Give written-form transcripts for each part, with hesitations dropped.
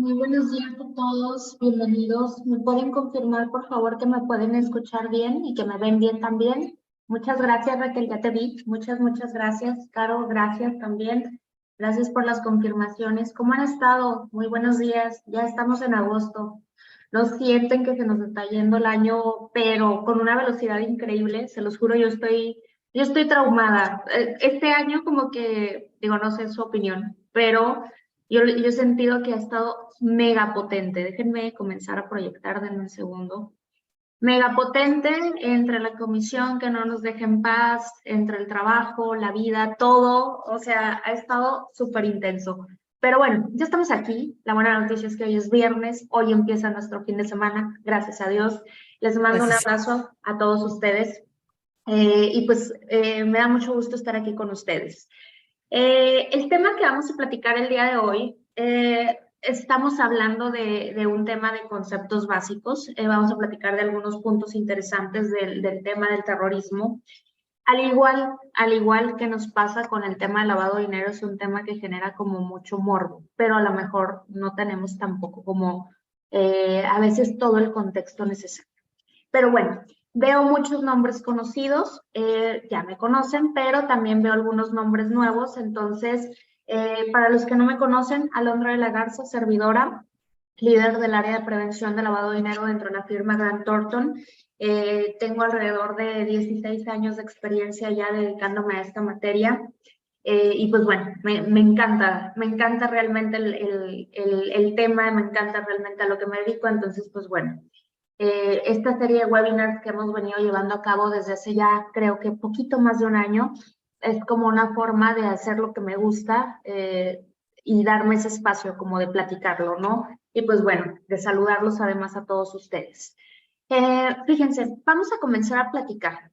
Muy buenos días a todos, bienvenidos. ¿Me pueden confirmar, por favor, que me pueden escuchar bien y que me ven bien también? Muchas gracias, Raquel, ya te vi. Muchas gracias. Caro, gracias también. Gracias por las confirmaciones. ¿Cómo han estado? Muy buenos días. Ya estamos en agosto. No sienten que se nos está yendo el año, pero con una velocidad increíble. Se los juro, yo estoy traumada. Este año como que, digo, no sé su opinión, pero yo he sentido que ha estado mega potente. Déjenme comenzar a proyectar, denme un segundo. Mega potente entre la comisión que no nos deja en paz, entre el trabajo, la vida, todo. O sea, ha estado súper intenso. Pero bueno, ya estamos aquí. La buena noticia es que hoy es viernes, hoy empieza nuestro fin de semana, gracias a Dios. Les mando un Gracias. abrazo a todos ustedes. Y pues me da mucho gusto estar aquí con ustedes. El tema que vamos a platicar el día de hoy, estamos hablando de un tema de conceptos básicos. Vamos a platicar de algunos puntos interesantes del tema del terrorismo. Al igual que nos pasa con el tema del lavado de dinero, es un tema que genera como mucho morbo, pero a lo mejor no tenemos tampoco como a veces todo el contexto necesario. Pero bueno, veo muchos nombres conocidos, ya me conocen, pero también veo algunos nombres nuevos. Entonces, para los que no me conocen, Alondra de la Garza, servidora, líder del área de prevención de lavado de dinero dentro de la firma Grant Thornton. Tengo alrededor de 16 años de experiencia ya dedicándome a esta materia. Y pues bueno, me encanta realmente el tema, me encanta realmente a lo que me dedico. Entonces, pues bueno, esta serie de webinars que hemos venido llevando a cabo desde hace ya creo que poquito más de un año es como una forma de hacer lo que me gusta y darme ese espacio como de platicarlo, ¿no? Y pues bueno, de saludarlos además a todos ustedes. Fíjense, vamos a comenzar a platicar.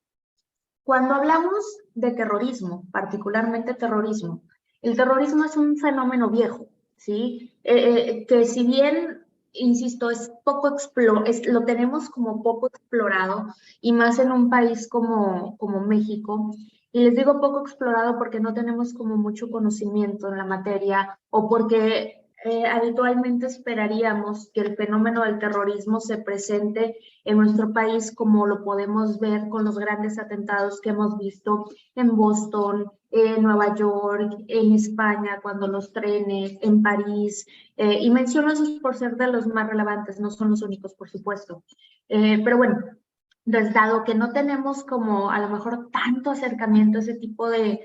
Cuando hablamos de terrorismo, particularmente terrorismo, el terrorismo es un fenómeno viejo, ¿sí? Que si bien, insisto, lo tenemos como poco explorado y más en un país como México. Y les digo poco explorado porque no tenemos como mucho conocimiento en la materia o porque habitualmente esperaríamos que el fenómeno del terrorismo se presente en nuestro país, como lo podemos ver con los grandes atentados que hemos visto en Boston, en Nueva York, en España, cuando los trenes, en París, y menciono esos por ser de los más relevantes, no son los únicos, por supuesto. Pero bueno, entonces, dado que no tenemos como a lo mejor tanto acercamiento a ese tipo de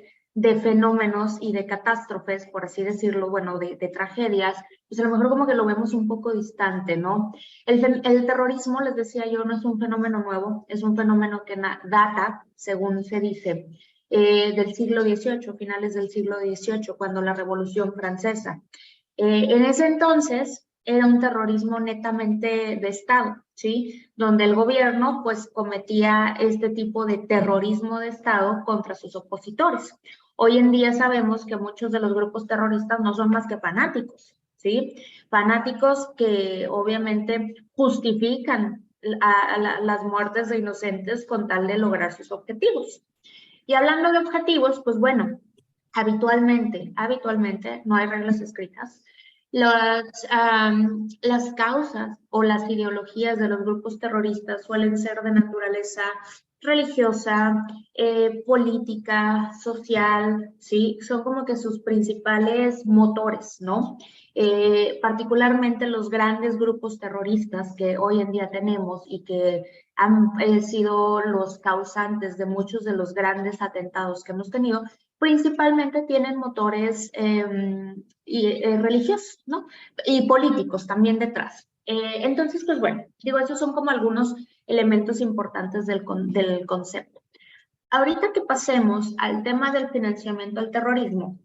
fenómenos y de catástrofes, por así decirlo, bueno, de tragedias, pues a lo mejor como que lo vemos un poco distante, ¿no? El terrorismo, les decía yo, no es un fenómeno nuevo, es un fenómeno que data, según se dice, del siglo XVIII, finales del siglo XVIII, cuando la Revolución Francesa. En ese entonces era un terrorismo netamente de Estado, ¿sí? Donde el gobierno pues cometía este tipo de terrorismo de Estado contra sus opositores. Hoy en día sabemos que muchos de los grupos terroristas no son más que fanáticos, ¿sí? Fanáticos que obviamente justifican las muertes de inocentes con tal de lograr sus objetivos. Y hablando de objetivos, pues bueno, habitualmente, no hay reglas escritas. Las causas o las ideologías de los grupos terroristas suelen ser de naturaleza religiosa, política, social, ¿sí? Son como que sus principales motores, ¿no? Particularmente los grandes grupos terroristas que hoy en día tenemos y que han sido los causantes de muchos de los grandes atentados que hemos tenido, principalmente tienen motores religiosos, ¿no? Y políticos también detrás. Entonces, pues bueno, digo, esos son como algunos elementos importantes del concepto. Ahorita que pasemos al tema del financiamiento al terrorismo,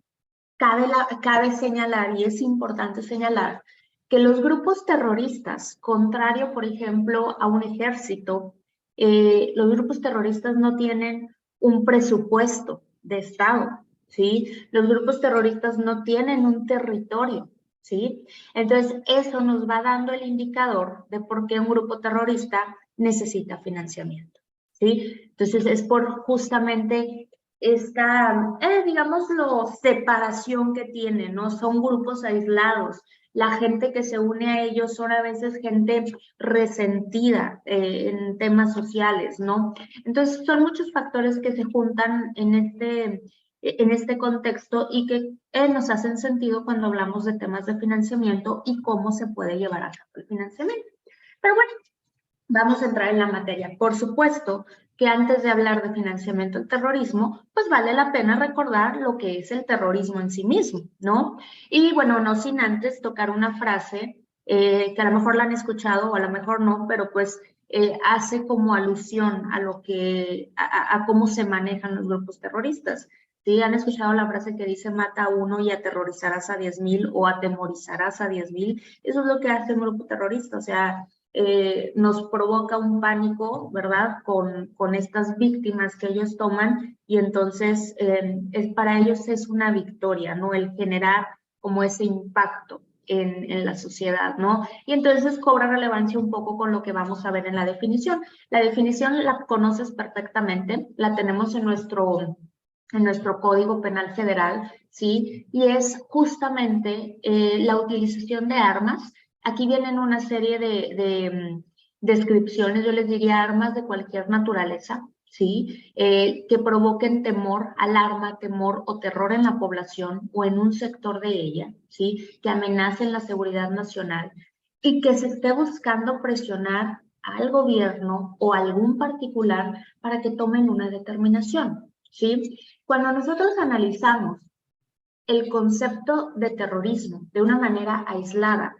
cabe señalar, y es importante señalar, que los grupos terroristas, contrario, por ejemplo, a un ejército, los grupos terroristas no tienen un presupuesto de Estado, ¿sí? Los grupos terroristas no tienen un territorio, ¿sí? Entonces, eso nos va dando el indicador de por qué un grupo terrorista necesita financiamiento, ¿sí? Entonces, es por justamente digámoslo, separación que tienen, ¿no? Son grupos aislados. La gente que se une a ellos son a veces gente resentida en temas sociales, ¿no? Entonces, son muchos factores que se juntan en este contexto y que nos hacen sentido cuando hablamos de temas de financiamiento y cómo se puede llevar a cabo el financiamiento. Pero bueno, vamos a entrar en la materia. Por supuesto que antes de hablar de financiamiento del terrorismo, pues vale la pena recordar lo que es el terrorismo en sí mismo, ¿no? Y bueno, no sin antes tocar una frase que a lo mejor la han escuchado o a lo mejor no, pero pues hace como alusión a lo que, a cómo se manejan los grupos terroristas. ¿Sí? ¿Han escuchado la frase que dice mata a uno y aterrorizarás a 10,000 o atemorizarás a 10,000? Eso es lo que hace un grupo terrorista, o sea, nos provoca un pánico, ¿verdad? Con estas víctimas que ellos toman y entonces para ellos es una victoria, ¿no? El generar como ese impacto en la sociedad, ¿no? Y entonces cobra relevancia un poco con lo que vamos a ver en la definición. La definición la conoces perfectamente, la tenemos en nuestro Código Penal Federal, ¿sí? Y es justamente la utilización de armas. Aquí vienen una serie de descripciones, yo les diría armas de cualquier naturaleza, ¿sí? Que provoquen temor, alarma, temor o terror en la población o en un sector de ella, ¿sí? Que amenacen la seguridad nacional y que se esté buscando presionar al gobierno o a algún particular para que tomen una determinación, ¿sí? Cuando nosotros analizamos el concepto de terrorismo de una manera aislada,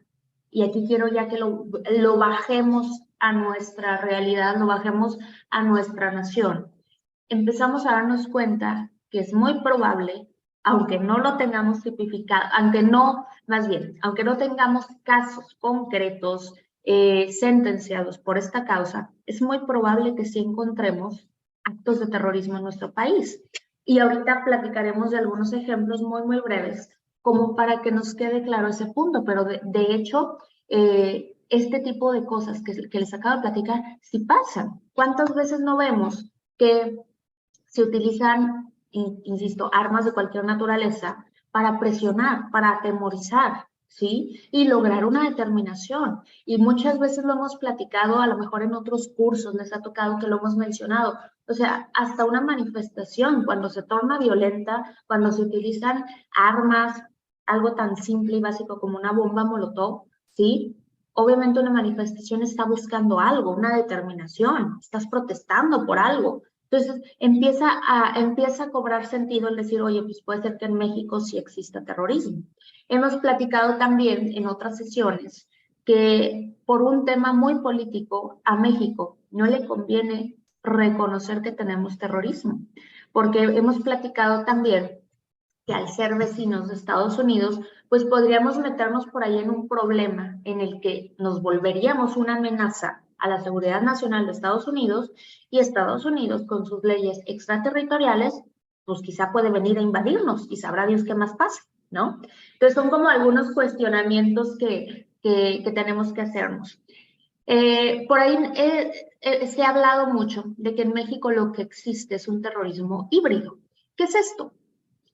y aquí quiero ya que lo bajemos a nuestra realidad, lo bajemos a nuestra nación, empezamos a darnos cuenta que es muy probable, aunque no lo tengamos tipificado, aunque no tengamos casos concretos sentenciados por esta causa, es muy probable que sí encontremos actos de terrorismo en nuestro país. Y ahorita platicaremos de algunos ejemplos muy, muy breves, como para que nos quede claro ese punto, pero de hecho, este tipo de cosas que les acabo de platicar, sí pasan. ¿Cuántas veces no vemos que se utilizan, insisto, armas de cualquier naturaleza para presionar, para atemorizar, ¿sí? Y lograr una determinación? Y muchas veces lo hemos platicado, a lo mejor en otros cursos les ha tocado que lo hemos mencionado. O sea, hasta una manifestación, cuando se torna violenta, cuando se utilizan armas, algo tan simple y básico como una bomba molotov, ¿sí? Obviamente una manifestación está buscando algo, una determinación, estás protestando por algo. Entonces empieza a cobrar sentido el decir, oye, pues puede ser que en México sí exista terrorismo. Hemos platicado también en otras sesiones que por un tema muy político a México no le conviene reconocer que tenemos terrorismo, porque hemos platicado también que al ser vecinos de Estados Unidos, pues podríamos meternos por ahí en un problema en el que nos volveríamos una amenaza a la seguridad nacional de Estados Unidos y Estados Unidos con sus leyes extraterritoriales, pues quizá puede venir a invadirnos y sabrá Dios qué más pasa, ¿no? Entonces son como algunos cuestionamientos que tenemos que hacernos. Por ahí se ha hablado mucho de que en México lo que existe es un terrorismo híbrido. ¿Qué es esto?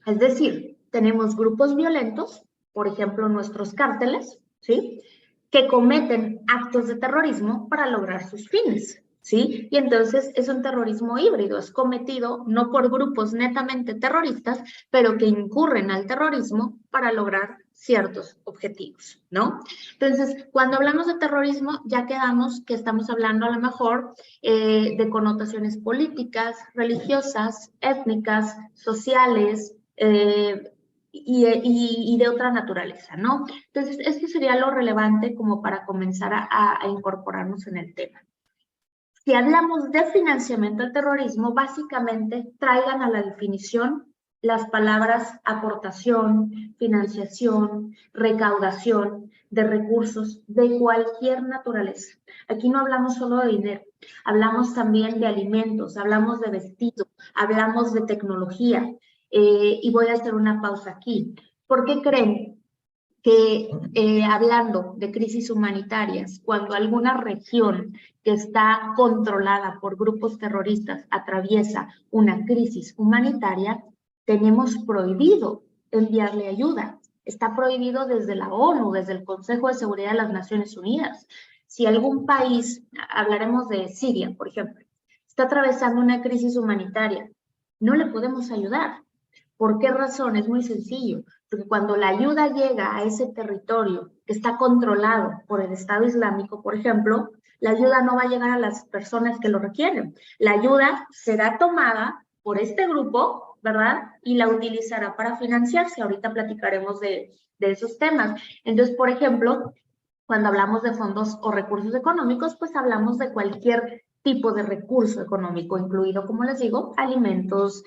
Es decir, tenemos grupos violentos, por ejemplo, nuestros cárteles, ¿sí? Que cometen actos de terrorismo para lograr sus fines, ¿sí? Y entonces es un terrorismo híbrido, es cometido no por grupos netamente terroristas, pero que incurren al terrorismo para lograr ciertos objetivos, ¿no? Entonces, cuando hablamos de terrorismo, ya quedamos que estamos hablando a lo mejor de connotaciones políticas, religiosas, étnicas, sociales, y de otra naturaleza, ¿no? Entonces, esto sería lo relevante como para comenzar a incorporarnos en el tema. Si hablamos de financiamiento al terrorismo, básicamente traigan a la definición las palabras aportación, financiación, recaudación de recursos de cualquier naturaleza. Aquí no hablamos solo de dinero, hablamos también de alimentos, hablamos de vestido, hablamos de tecnología. Y voy a hacer una pausa aquí. ¿Por qué creen que hablando de crisis humanitarias, cuando alguna región que está controlada por grupos terroristas atraviesa una crisis humanitaria, tenemos prohibido enviarle ayuda. Está prohibido desde la ONU, desde el Consejo de Seguridad de las Naciones Unidas. Si algún país, hablaremos de Siria, por ejemplo, está atravesando una crisis humanitaria, no le podemos ayudar. ¿Por qué razón? Es muy sencillo. Porque cuando la ayuda llega a ese territorio que está controlado por el Estado Islámico, por ejemplo, la ayuda no va a llegar a las personas que lo requieren. La ayuda será tomada por este grupo, ¿verdad? Y la utilizará para financiarse. Ahorita platicaremos de esos temas. Entonces, por ejemplo, cuando hablamos de fondos o recursos económicos, pues hablamos de cualquier tipo de recurso económico, incluido, como les digo, alimentos,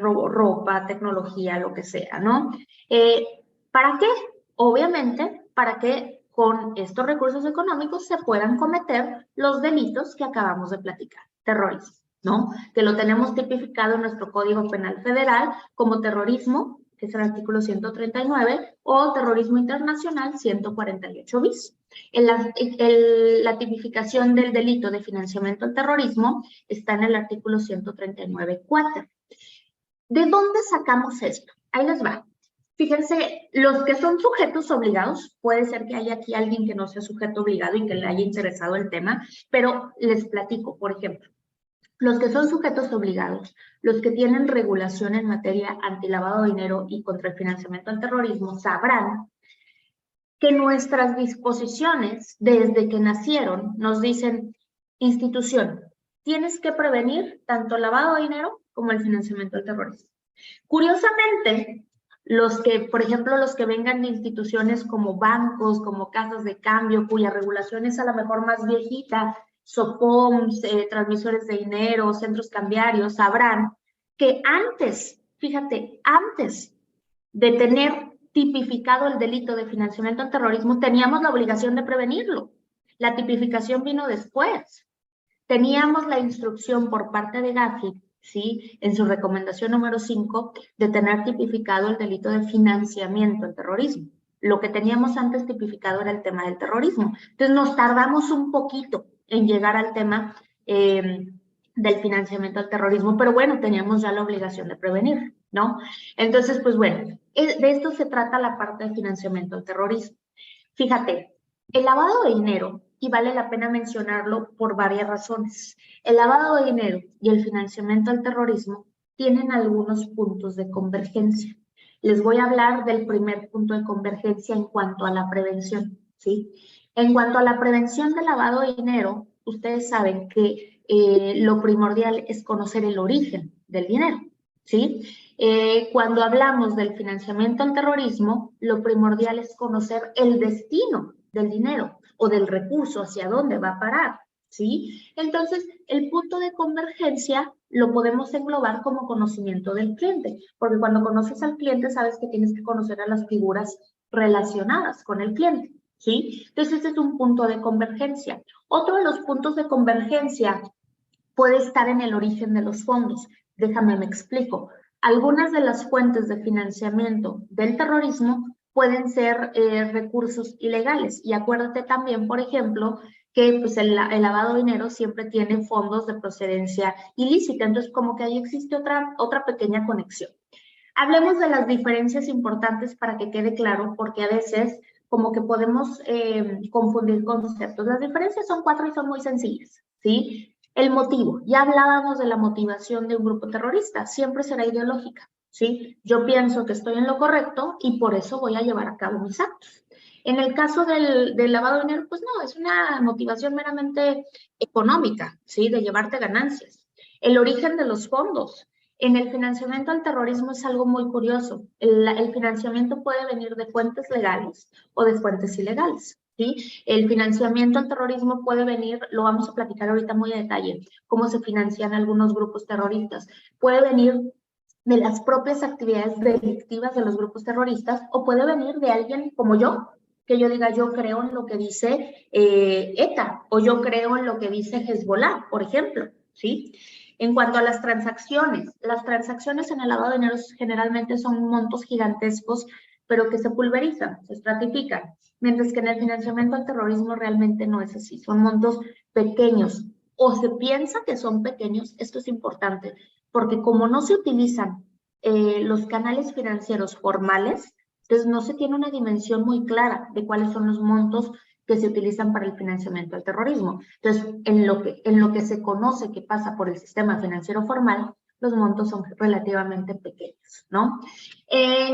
ropa, tecnología, lo que sea, ¿no? ¿Para qué? Obviamente, para que con estos recursos económicos se puedan cometer los delitos que acabamos de platicar, terrorismo, ¿no? Que lo tenemos tipificado en nuestro Código Penal Federal como terrorismo, que es el artículo 139, o terrorismo internacional 148 bis. La tipificación del delito de financiamiento al terrorismo está en el artículo 139.4. ¿De dónde sacamos esto? Ahí les va. Fíjense, los que son sujetos obligados, puede ser que haya aquí alguien que no sea sujeto obligado y que le haya interesado el tema, pero les platico, por ejemplo. Los que son sujetos obligados, los que tienen regulación en materia antilavado de dinero y contra el financiamiento al terrorismo, sabrán que nuestras disposiciones, desde que nacieron, nos dicen, institución, tienes que prevenir tanto el lavado de dinero como el financiamiento al terrorismo. Curiosamente, los que, por ejemplo, los que vengan de instituciones como bancos, como casas de cambio, cuya regulación es a lo mejor más viejita, SOPOMs, transmisores de dinero, centros cambiarios, sabrán que antes, fíjate, antes de tener tipificado el delito de financiamiento al terrorismo, teníamos la obligación de prevenirlo. La tipificación vino después. Teníamos la instrucción por parte de GAFI, ¿sí?, en su recomendación número 5, de tener tipificado el delito de financiamiento al terrorismo. Lo que teníamos antes tipificado era el tema del terrorismo. Entonces nos tardamos un poquito en llegar al tema del financiamiento al terrorismo, pero bueno, teníamos ya la obligación de prevenir, ¿no? Entonces, pues bueno, de esto se trata la parte de financiamiento al terrorismo. Fíjate, el lavado de dinero, y vale la pena mencionarlo por varias razones, el lavado de dinero y el financiamiento al terrorismo tienen algunos puntos de convergencia. Les voy a hablar del primer punto de convergencia en cuanto a la prevención, ¿sí? En cuanto a la prevención del lavado de dinero, ustedes saben que lo primordial es conocer el origen del dinero, ¿sí? Cuando hablamos del financiamiento al terrorismo, lo primordial es conocer el destino del dinero o del recurso, hacia dónde va a parar, ¿sí? Entonces, el punto de convergencia lo podemos englobar como conocimiento del cliente, porque cuando conoces al cliente sabes que tienes que conocer a las figuras relacionadas con el cliente, ¿sí? Entonces, ese es un punto de convergencia. Otro de los puntos de convergencia puede estar en el origen de los fondos. Déjame, me explico. Algunas de las fuentes de financiamiento del terrorismo pueden ser recursos ilegales. Y acuérdate también, por ejemplo, que pues, el lavado de dinero siempre tiene fondos de procedencia ilícita. Entonces, como que ahí existe otra pequeña conexión. Hablemos de las diferencias importantes para que quede claro, porque a veces como que podemos confundir conceptos. Las diferencias son 4 y son muy sencillas, ¿sí? El motivo, ya hablábamos de la motivación de un grupo terrorista, siempre será ideológica, ¿sí? Yo pienso que estoy en lo correcto y por eso voy a llevar a cabo mis actos. En el caso del lavado de dinero, pues no, es una motivación meramente económica, ¿sí? De llevarte ganancias. El origen de los fondos. En el financiamiento al terrorismo es algo muy curioso. El financiamiento puede venir de fuentes legales o de fuentes ilegales, ¿sí? El financiamiento al terrorismo puede venir, lo vamos a platicar ahorita muy a detalle, cómo se financian algunos grupos terroristas. Puede venir de las propias actividades delictivas de los grupos terroristas o puede venir de alguien como yo, que yo diga, yo creo en lo que dice ETA o yo creo en lo que dice Hezbollah, por ejemplo, ¿sí? En cuanto a las transacciones en el lavado de dinero generalmente son montos gigantescos pero que se pulverizan, se estratifican, mientras que en el financiamiento al terrorismo realmente no es así, son montos pequeños, o se piensa que son pequeños. Esto es importante, porque como no se utilizan los canales financieros formales, entonces no se tiene una dimensión muy clara de cuáles son los montos que se utilizan para el financiamiento al terrorismo. Entonces, en lo que se conoce que pasa por el sistema financiero formal, los montos son relativamente pequeños, ¿no?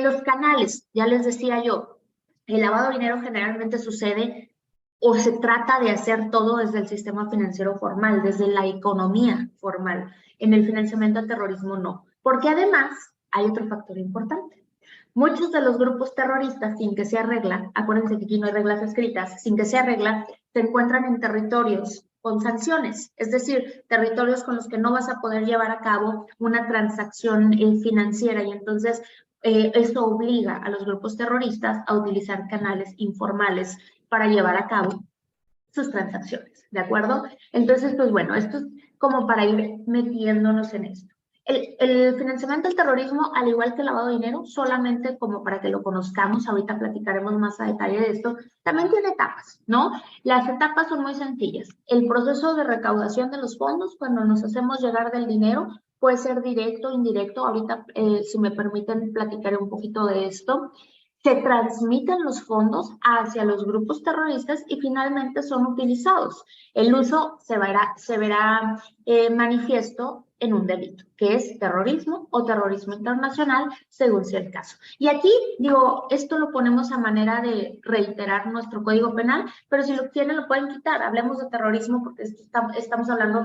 Los canales, ya les decía yo, el lavado de dinero generalmente sucede o se trata de hacer todo desde el sistema financiero formal, desde la economía formal. En el financiamiento al terrorismo no, porque además hay otro factor importante. Muchos de los grupos terroristas, sin que sea regla, acuérdense que aquí no hay reglas escritas, sin que sea regla, se encuentran en territorios con sanciones, es decir, territorios con los que no vas a poder llevar a cabo una transacción financiera, y entonces eso obliga a los grupos terroristas a utilizar canales informales para llevar a cabo sus transacciones, ¿de acuerdo? Entonces, pues bueno, esto es como para ir metiéndonos en esto. El financiamiento del terrorismo, al igual que el lavado de dinero, solamente como para que lo conozcamos, ahorita platicaremos más a detalle de esto, también tiene etapas, ¿no? Las etapas son muy sencillas. El proceso de recaudación de los fondos, cuando nos hacemos llegar del dinero, puede ser directo o indirecto. Ahorita, si me permiten, platicaré un poquito de esto. Se transmiten los fondos hacia los grupos terroristas y finalmente son utilizados. El uso se verá manifiesto en un delito, que es terrorismo o terrorismo internacional, según sea el caso. Y aquí, digo, esto lo ponemos a manera de reiterar nuestro Código Penal, pero si lo quieren lo pueden quitar. Hablemos de terrorismo porque estamos hablando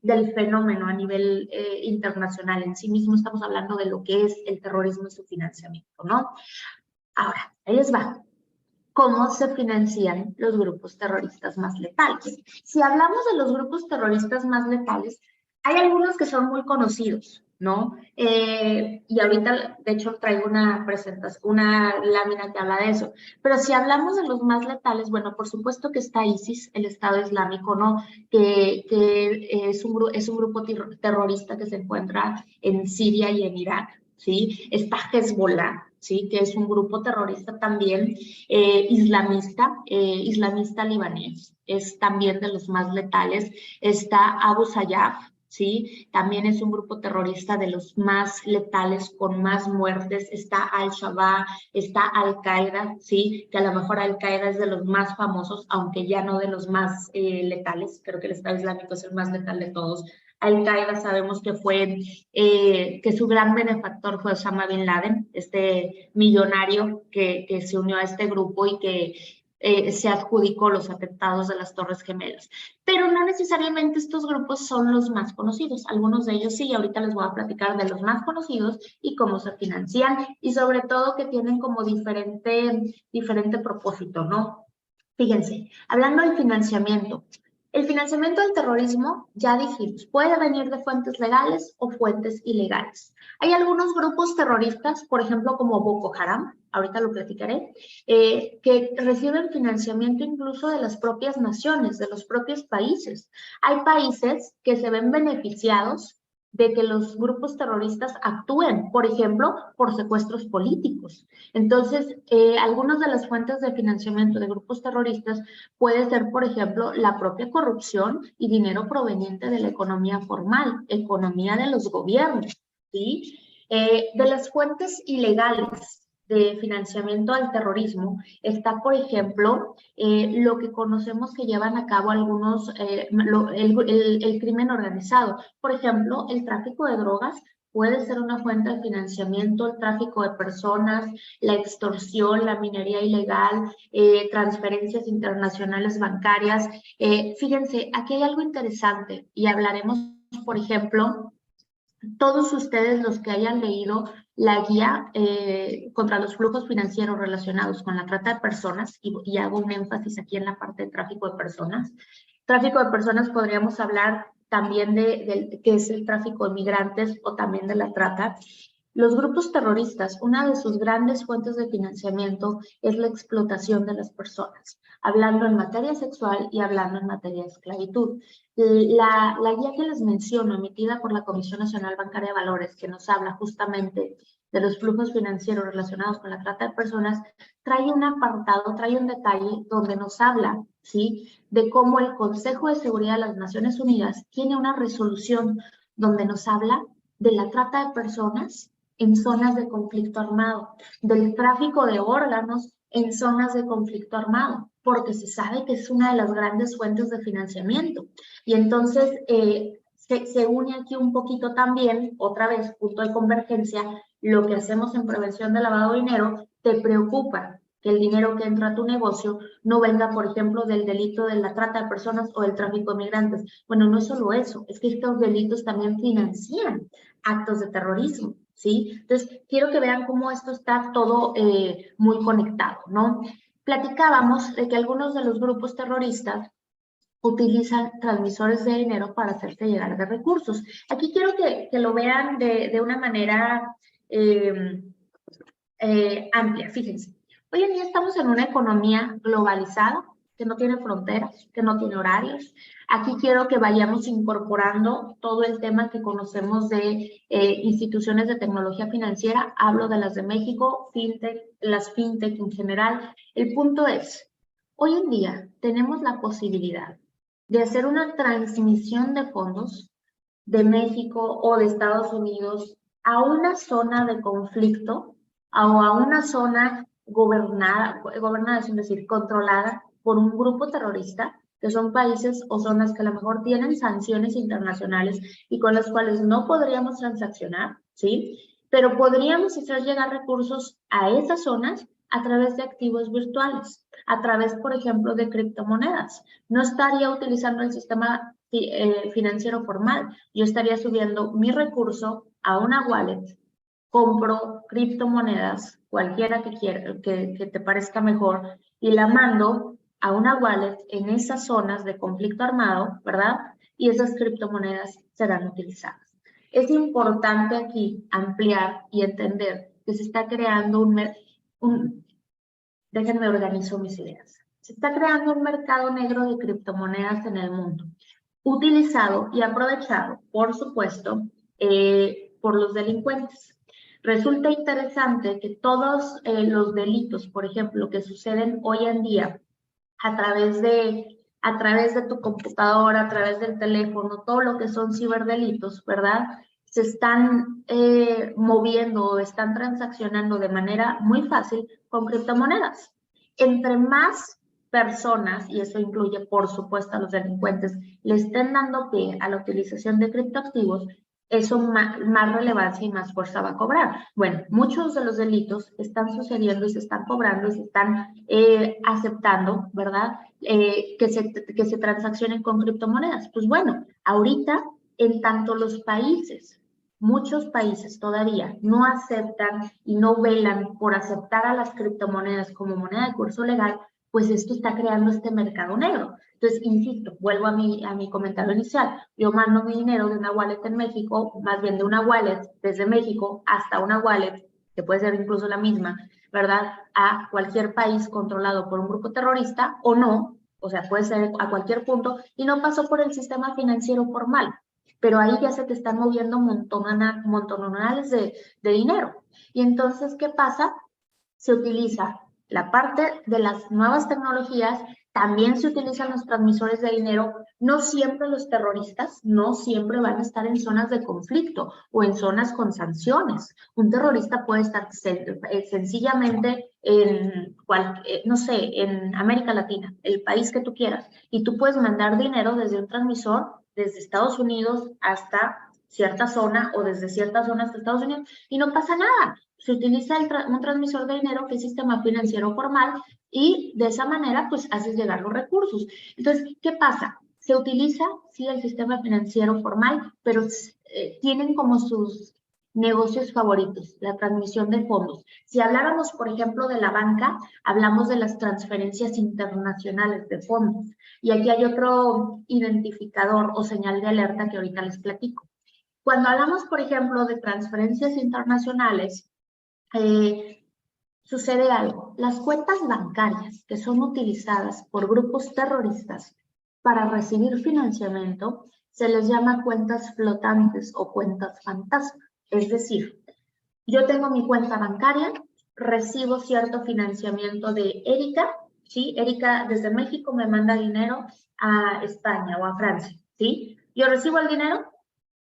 del fenómeno a nivel internacional. En sí mismo estamos hablando de lo que es el terrorismo y su financiamiento, ¿no? Ahora, ahí les va. ¿Cómo se financian los grupos terroristas más letales? Si hablamos de los grupos terroristas más letales, hay algunos que son muy conocidos, ¿no? Y ahorita, de hecho, traigo una presentación, una lámina que habla de eso. Pero si hablamos de los más letales, bueno, por supuesto que está ISIS, el Estado Islámico, ¿no? Que es un grupo terrorista que se encuentra en Siria y en Irak, ¿sí? Está Hezbollah, ¿sí? Que es un grupo terrorista también islamista libanés, es también de los más letales. Está Abu Sayyaf, ¿sí? También es un grupo terrorista de los más letales, con más muertes. Está Al-Shabaab, está Al-Qaeda, ¿sí? Que a lo mejor Al-Qaeda es de los más famosos, aunque ya no de los más letales. Creo que el Estado Islámico es el más letal de todos. Al-Qaeda sabemos que su gran benefactor fue Osama Bin Laden, este millonario que se unió a este grupo y que se adjudicó los atentados de las Torres Gemelas. Pero no necesariamente estos grupos son los más conocidos. Algunos de ellos sí, y ahorita les voy a platicar de los más conocidos y cómo se financian, y sobre todo que tienen como diferente propósito, ¿no? Fíjense, hablando del financiamiento, el financiamiento del terrorismo, ya dijimos, puede venir de fuentes legales o fuentes ilegales. Hay algunos grupos terroristas, por ejemplo, como Boko Haram, ahorita lo platicaré, que reciben financiamiento incluso de las propias naciones, de los propios países. Hay países que se ven beneficiados de que los grupos terroristas actúen, por ejemplo, por secuestros políticos. Entonces, algunas de las fuentes de financiamiento de grupos terroristas puede ser, por ejemplo, la propia corrupción y dinero proveniente de la economía formal, economía de los gobiernos, ¿sí? De las fuentes ilegales de financiamiento al terrorismo está, por ejemplo, lo que conocemos que llevan a cabo algunos, el crimen organizado. Por ejemplo, el tráfico de drogas puede ser una fuente de financiamiento, el tráfico de personas, la extorsión, la minería ilegal, transferencias internacionales bancarias. Fíjense, aquí hay algo interesante y hablaremos, por ejemplo, todos ustedes los que hayan leído la guía contra los flujos financieros relacionados con la trata de personas, y hago un énfasis aquí en la parte de tráfico de personas. Tráfico de personas podríamos hablar también de qué es el tráfico de migrantes o también de la trata. Los grupos terroristas, una de sus grandes fuentes de financiamiento es la explotación de las personas, hablando en materia sexual y hablando en materia de esclavitud. La guía que les menciono, emitida por la Comisión Nacional Bancaria de Valores, que nos habla justamente de los flujos financieros relacionados con la trata de personas, trae un apartado, trae un detalle donde nos habla, ¿sí?, de cómo el Consejo de Seguridad de las Naciones Unidas tiene una resolución donde nos habla de la trata de personas en zonas de conflicto armado, del tráfico de órganos en zonas de conflicto armado, porque se sabe que es una de las grandes fuentes de financiamiento. Y entonces se une aquí un poquito también, otra vez, punto de convergencia, lo que hacemos en prevención de lavado de dinero. Te preocupa que el dinero que entra a tu negocio no venga, por ejemplo, del delito de la trata de personas o del tráfico de migrantes. Bueno, no es solo eso, es que estos delitos también financian actos de terrorismo, ¿sí? Entonces, quiero que vean cómo esto está todo muy conectado, ¿no? Platicábamos de que algunos de los grupos terroristas utilizan transmisores de dinero para hacerse llegar de recursos. Aquí quiero que lo vean de una manera amplia, fíjense. Hoy en día estamos en una economía globalizada, que no tiene fronteras, que no tiene horarios. Aquí quiero que vayamos incorporando todo el tema que conocemos de instituciones de tecnología financiera. Hablo de las de México, fintech, las fintech en general. El punto es, hoy en día tenemos la posibilidad de hacer una transmisión de fondos de México o de Estados Unidos a una zona de conflicto o a una zona gobernada, es decir, controlada por un grupo terrorista, que son países o zonas que a lo mejor tienen sanciones internacionales y con las cuales no podríamos transaccionar, ¿sí? Pero podríamos hacer llegar recursos a esas zonas a través de activos virtuales, a través, por ejemplo, de criptomonedas. No estaría utilizando el sistema financiero formal. Yo estaría subiendo mi recurso a una wallet, compro criptomonedas, cualquiera que quiera, que te parezca mejor, y la mando a una wallet en esas zonas de conflicto armado, ¿verdad? Y esas criptomonedas serán utilizadas. Es importante aquí ampliar y entender que se está creando déjenme organizo mis ideas. Se está creando un mercado negro de criptomonedas en el mundo, utilizado y aprovechado, por supuesto, por los delincuentes. Resulta interesante que todos los delitos, por ejemplo, que suceden hoy en día a través de tu computadora, a través del teléfono, todo lo que son ciberdelitos, ¿verdad?, se están moviendo o están transaccionando de manera muy fácil con criptomonedas. Entre más personas, y eso incluye por supuesto a los delincuentes, le estén dando pie a la utilización de criptoactivos, eso más relevancia y más fuerza va a cobrar. Bueno, muchos de los delitos están sucediendo y se están cobrando y se están aceptando, ¿verdad?, que se transaccionen con criptomonedas. Pues bueno, ahorita en tanto los países, muchos países todavía no aceptan y no velan por aceptar a las criptomonedas como moneda de curso legal, pues esto está creando este mercado negro. Entonces, insisto, vuelvo a mi comentario inicial. Yo mando mi dinero de una wallet en México, más bien de una wallet desde México hasta una wallet, que puede ser incluso la misma, ¿verdad?, a cualquier país controlado por un grupo terrorista o no, o sea, puede ser a cualquier punto, y no pasó por el sistema financiero formal. Pero ahí ya se te están moviendo montonales de dinero. Y entonces, ¿qué pasa? Se utiliza la parte de las nuevas tecnologías, también se utilizan los transmisores de dinero. No siempre los terroristas, no siempre van a estar en zonas de conflicto o en zonas con sanciones. Un terrorista puede estar sencillamente no sé, en América Latina, el país que tú quieras, y tú puedes mandar dinero desde un transmisor, desde Estados Unidos hasta cierta zona o desde cierta zona hasta Estados Unidos, y no pasa nada. Se utiliza un transmisor de dinero que es sistema financiero formal y de esa manera pues haces llegar los recursos. Entonces, ¿qué pasa? Se utiliza, sí, el sistema financiero formal, pero tienen como sus negocios favoritos, la transmisión de fondos. Si habláramos, por ejemplo, de la banca, hablamos de las transferencias internacionales de fondos. Y aquí hay otro identificador o señal de alerta que ahorita les platico. Cuando hablamos, por ejemplo, de transferencias internacionales, sucede algo. Las cuentas bancarias que son utilizadas por grupos terroristas para recibir financiamiento se les llama cuentas flotantes o cuentas fantasma. Es decir, Yo tengo mi cuenta bancaria, recibo cierto financiamiento de Erika, ¿sí? Erika desde México me manda dinero a España o a Francia, ¿sí? Yo recibo el dinero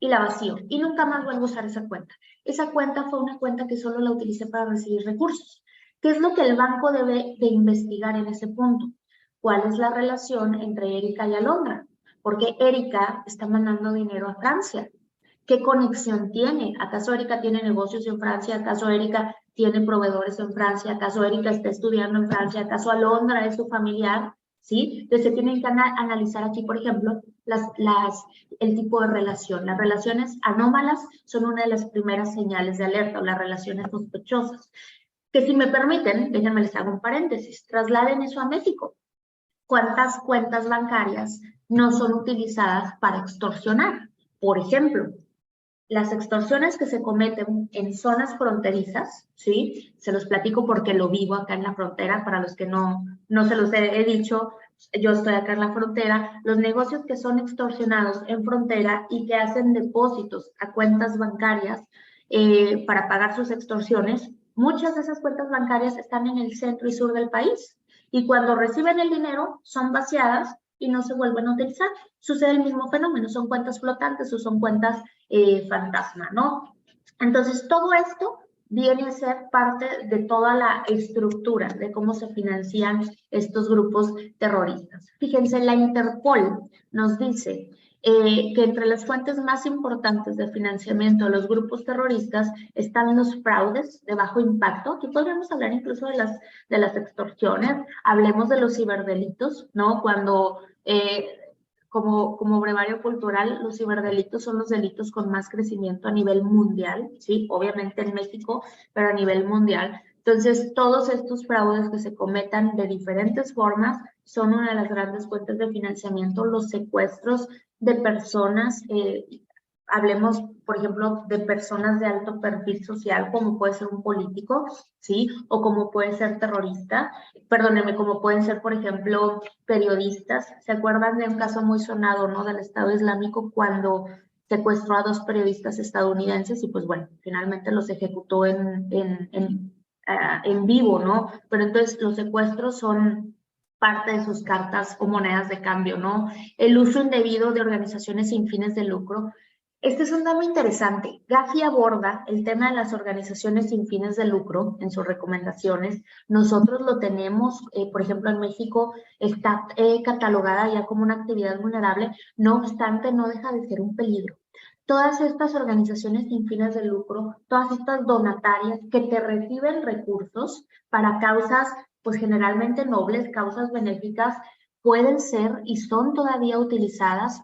y la vacío y nunca más vuelvo a usar esa cuenta. Esa cuenta fue una cuenta que solo la utilicé para recibir recursos. ¿Qué es lo que el banco debe de investigar en ese punto? ¿Cuál es la relación entre Erika y Alondra? Porque Erika está mandando dinero a Francia. ¿Qué conexión tiene? ¿Acaso Erika tiene negocios en Francia? ¿Acaso Erika tiene proveedores en Francia? ¿Acaso Erika está estudiando en Francia? ¿Acaso Alondra es su familiar? ¿Sí? Entonces se tienen que analizar aquí, por ejemplo, el tipo de relación. Las relaciones anómalas son una de las primeras señales de alerta, o las relaciones sospechosas. Que si me permiten, déjenme les hago un paréntesis, trasladen eso a México. ¿Cuántas cuentas bancarias no son utilizadas para extorsionar? Por ejemplo, las extorsiones que se cometen en zonas fronterizas, ¿sí? Se los platico porque lo vivo acá en la frontera, para los que no se los he dicho, yo estoy acá en la frontera, los negocios que son extorsionados en frontera y que hacen depósitos a cuentas bancarias para pagar sus extorsiones, muchas de esas cuentas bancarias están en el centro y sur del país y cuando reciben el dinero son vaciadas y no se vuelven a utilizar. Sucede el mismo fenómeno, son cuentas flotantes o son cuentas fantasma, ¿no? Entonces, todo esto viene a ser parte de toda la estructura de cómo se financian estos grupos terroristas. Fíjense, la Interpol nos dice que entre las fuentes más importantes de financiamiento de los grupos terroristas están los fraudes de bajo impacto. Aquí podríamos hablar incluso de las extorsiones, hablemos de los ciberdelitos, ¿no? Cuando como brevario cultural, los ciberdelitos son los delitos con más crecimiento a nivel mundial, ¿sí? Obviamente en México, pero a nivel mundial. Entonces, todos estos fraudes que se cometan de diferentes formas son una de las grandes fuentes de financiamiento, los secuestros de personas, hablemos, por ejemplo, de personas de alto perfil social, como puede ser un político, ¿sí? O como puede ser terrorista, perdónenme, como pueden ser, por ejemplo, periodistas. ¿Se acuerdan de un caso muy sonado, ¿no? Del Estado Islámico cuando secuestró a 2 periodistas estadounidenses y pues bueno, finalmente los ejecutó en vivo, ¿no? Pero entonces los secuestros son parte de sus cartas o monedas de cambio, ¿no? El uso indebido de organizaciones sin fines de lucro. Este es un tema interesante. Gafi aborda el tema de las organizaciones sin fines de lucro en sus recomendaciones. Nosotros lo tenemos, por ejemplo, en México está catalogada ya como una actividad vulnerable, no obstante, no deja de ser un peligro. Todas estas organizaciones sin fines de lucro, todas estas donatarias que te reciben recursos para causas, pues generalmente nobles, causas benéficas, pueden ser y son todavía utilizadas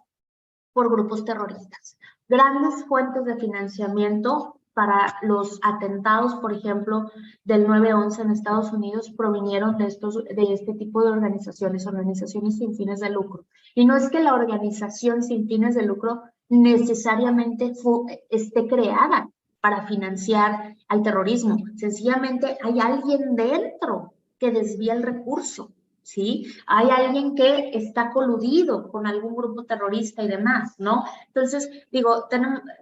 por grupos terroristas. Grandes fuentes de financiamiento para los atentados, por ejemplo, del 9/11 en Estados Unidos provinieron de este tipo de organizaciones sin fines de lucro. Y no es que la organización sin fines de lucro necesariamente esté creada para financiar al terrorismo. Sencillamente hay alguien dentro que desvía el recurso. ¿Sí? Hay alguien que está coludido con algún grupo terrorista y demás, ¿no? Entonces, digo,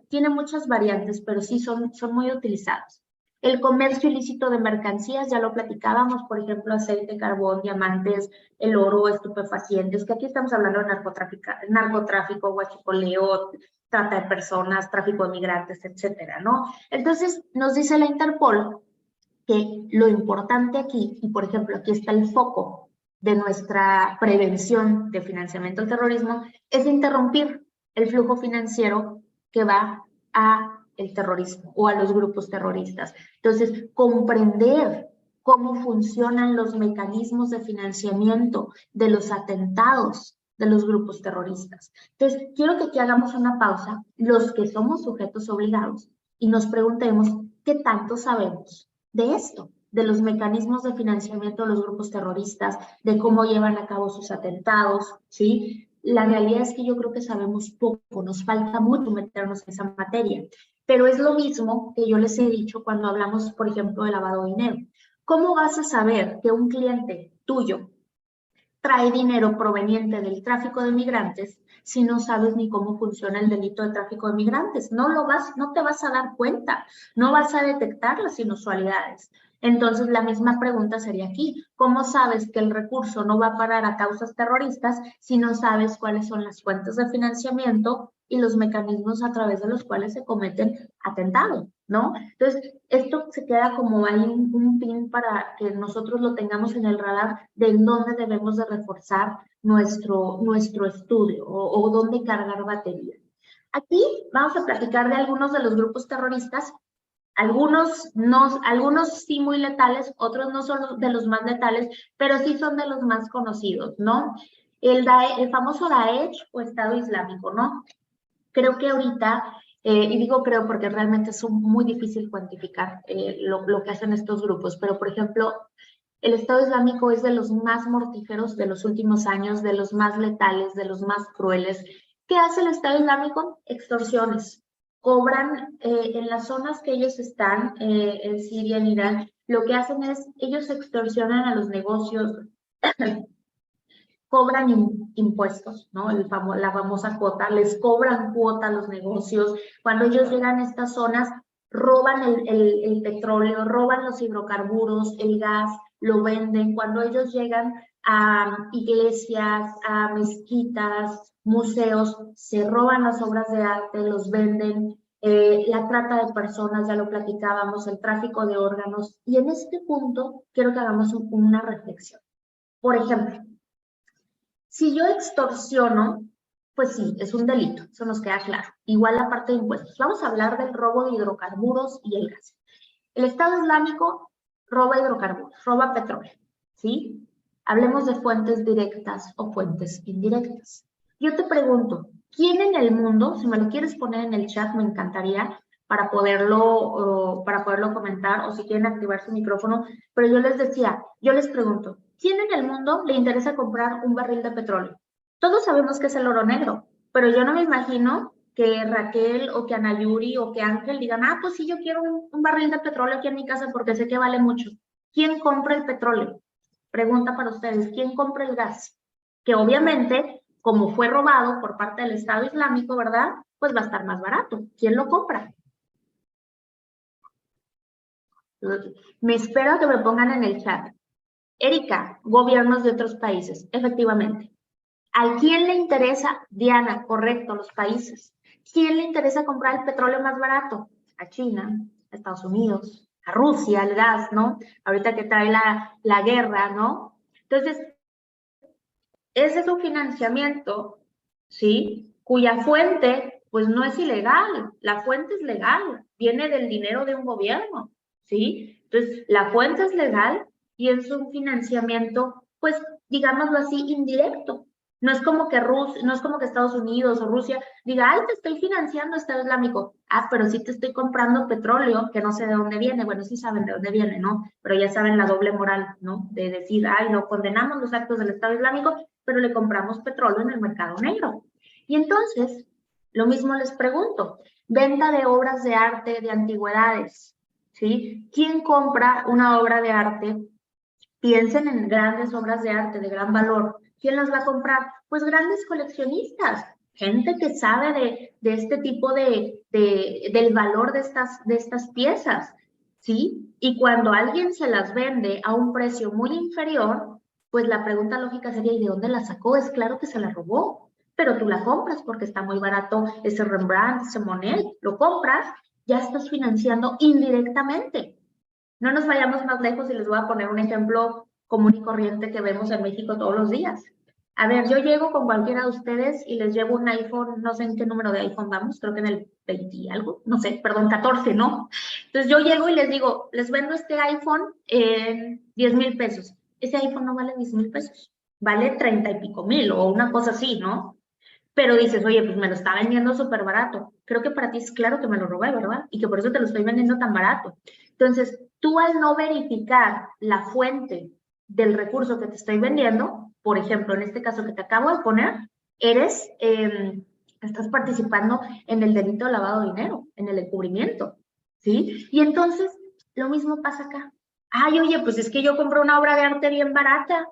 tiene muchas variantes, pero sí son muy utilizados. El comercio ilícito de mercancías, ya lo platicábamos, por ejemplo, aceite, carbón, diamantes, el oro, estupefacientes, que aquí estamos hablando de narcotráfico, huachicoleo, trata de personas, tráfico de migrantes, etcétera, ¿no? Entonces, nos dice la Interpol que lo importante aquí, y por ejemplo, aquí está el foco de nuestra prevención de financiamiento al terrorismo, es interrumpir el flujo financiero que va a el terrorismo o a los grupos terroristas. Entonces, comprender cómo funcionan los mecanismos de financiamiento de los atentados de los grupos terroristas. Entonces, quiero que aquí hagamos una pausa, los que somos sujetos obligados, y nos preguntemos qué tanto sabemos de esto, de los mecanismos de financiamiento de los grupos terroristas, de cómo llevan a cabo sus atentados, ¿sí? La realidad es que yo creo que sabemos poco, nos falta mucho meternos en esa materia, pero es lo mismo que yo les he dicho cuando hablamos, por ejemplo, de lavado de dinero. ¿Cómo vas a saber que un cliente tuyo trae dinero proveniente del tráfico de migrantes si no sabes ni cómo funciona el delito de tráfico de migrantes? No te vas a dar cuenta, no vas a detectar las inusualidades. Entonces, la misma pregunta sería aquí. ¿Cómo sabes que el recurso no va a parar a causas terroristas si no sabes cuáles son las fuentes de financiamiento y los mecanismos a través de los cuales se cometen atentados, ¿no? Entonces, esto se queda como ahí un pin para que nosotros lo tengamos en el radar de en dónde debemos de reforzar nuestro estudio o dónde cargar batería. Aquí vamos a platicar de algunos de los grupos terroristas. Algunos, no, algunos sí muy letales, otros no son de los más letales, pero sí son de los más conocidos, ¿no? El famoso Daesh o Estado Islámico, ¿no? Creo que ahorita, y digo creo porque realmente es muy difícil cuantificar lo que hacen estos grupos, pero por ejemplo, el Estado Islámico es de los más mortíferos de los últimos años, de los más letales, de los más crueles. ¿Qué hace el Estado Islámico? Extorsiones. Cobran en las zonas que ellos están, en Siria, en Irán, lo que hacen es, ellos extorsionan a los negocios, cobran impuestos, ¿no? La famosa cuota, les cobran cuota a los negocios. Cuando ellos llegan a estas zonas, roban el petróleo, roban los hidrocarburos, el gas, lo venden. Cuando ellos llegan a iglesias, a mezquitas, museos, se roban las obras de arte, los venden. La trata de personas, ya lo platicábamos, el tráfico de órganos. Y en este punto quiero que hagamos una reflexión. Por ejemplo, si yo extorsiono, pues sí, es un delito, eso nos queda claro. Igual la parte de impuestos. Vamos a hablar del robo de hidrocarburos y el gas. El Estado Islámico roba hidrocarburos, roba petróleo, ¿sí? Hablemos de fuentes directas o fuentes indirectas. Yo te pregunto, ¿quién en el mundo, si me lo quieres poner en el chat, me encantaría para poderlo comentar, o si quieren activar su micrófono, pero yo les pregunto, ¿quién en el mundo le interesa comprar un barril de petróleo? Todos sabemos que es el oro negro, pero yo no me imagino que Raquel o que Ana Yuri o que Ángel digan, ah, pues sí, yo quiero un barril de petróleo aquí en mi casa porque sé que vale mucho. ¿Quién compra el petróleo? Pregunta para ustedes, ¿quién compra el gas? Que obviamente, como fue robado por parte del Estado Islámico, ¿verdad? Pues va a estar más barato. ¿Quién lo compra? Me espero a que me pongan en el chat. Erika, gobiernos de otros países, efectivamente. ¿A quién le interesa, Diana? Correcto, los países. ¿Quién le interesa comprar el petróleo más barato? A China, a Estados Unidos, a Rusia, el gas, ¿no? Ahorita que trae la guerra, ¿no? Entonces, ese es un financiamiento, ¿sí? Cuya fuente, pues no es ilegal, la fuente es legal, viene del dinero de un gobierno, ¿sí? Entonces, la fuente es legal y es un financiamiento, pues, digámoslo así, indirecto. No es como que no es como que Estados Unidos o Rusia diga, ay, te estoy financiando Estado Islámico. Ah, pero sí te estoy comprando petróleo, que no sé de dónde viene. Bueno, sí saben de dónde viene, ¿no? Pero ya saben la doble moral, ¿no? De decir, ay, no condenamos los actos del Estado Islámico, pero le compramos petróleo en el mercado negro. Y entonces, lo mismo les pregunto, venta de obras de arte, de antigüedades, ¿sí? ¿Quién compra una obra de arte? Piensen en grandes obras de arte de gran valor. ¿Quién las va a comprar? Pues grandes coleccionistas, gente que sabe de este tipo del valor de estas piezas, ¿sí? Y cuando alguien se las vende a un precio muy inferior, pues la pregunta lógica sería, ¿y de dónde la sacó? Es claro que se la robó, pero tú la compras porque está muy barato ese Rembrandt, ese Monet, lo compras, ya estás financiando indirectamente. No nos vayamos más lejos y les voy a poner un ejemplo común y corriente que vemos en México todos los días. A ver, yo llego con cualquiera de ustedes y les llevo un iPhone, no sé en qué número de iPhone vamos, creo que en el 20 y algo, no sé, perdón, 14, ¿no? Entonces yo llego y les digo, les vendo este iPhone en 10,000 pesos. Ese iPhone no vale 10,000 pesos, vale 30 y pico mil o una cosa así, ¿no? Pero dices, oye, pues me lo está vendiendo súper barato. Creo que para ti es claro que me lo robé, ¿verdad? Y que por eso te lo estoy vendiendo tan barato. Entonces, tú al no verificar la fuente del recurso que te estoy vendiendo, por ejemplo, en este caso que te acabo de poner, estás participando en el delito de lavado de dinero, en el encubrimiento, ¿sí? Y entonces, lo mismo pasa acá. Ay, oye, pues es que yo compré una obra de arte bien barata.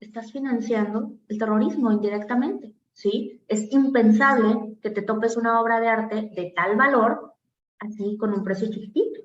estás financiando el terrorismo indirectamente, ¿sí? Es impensable que te topes una obra de arte de tal valor, así con un precio chiquitito.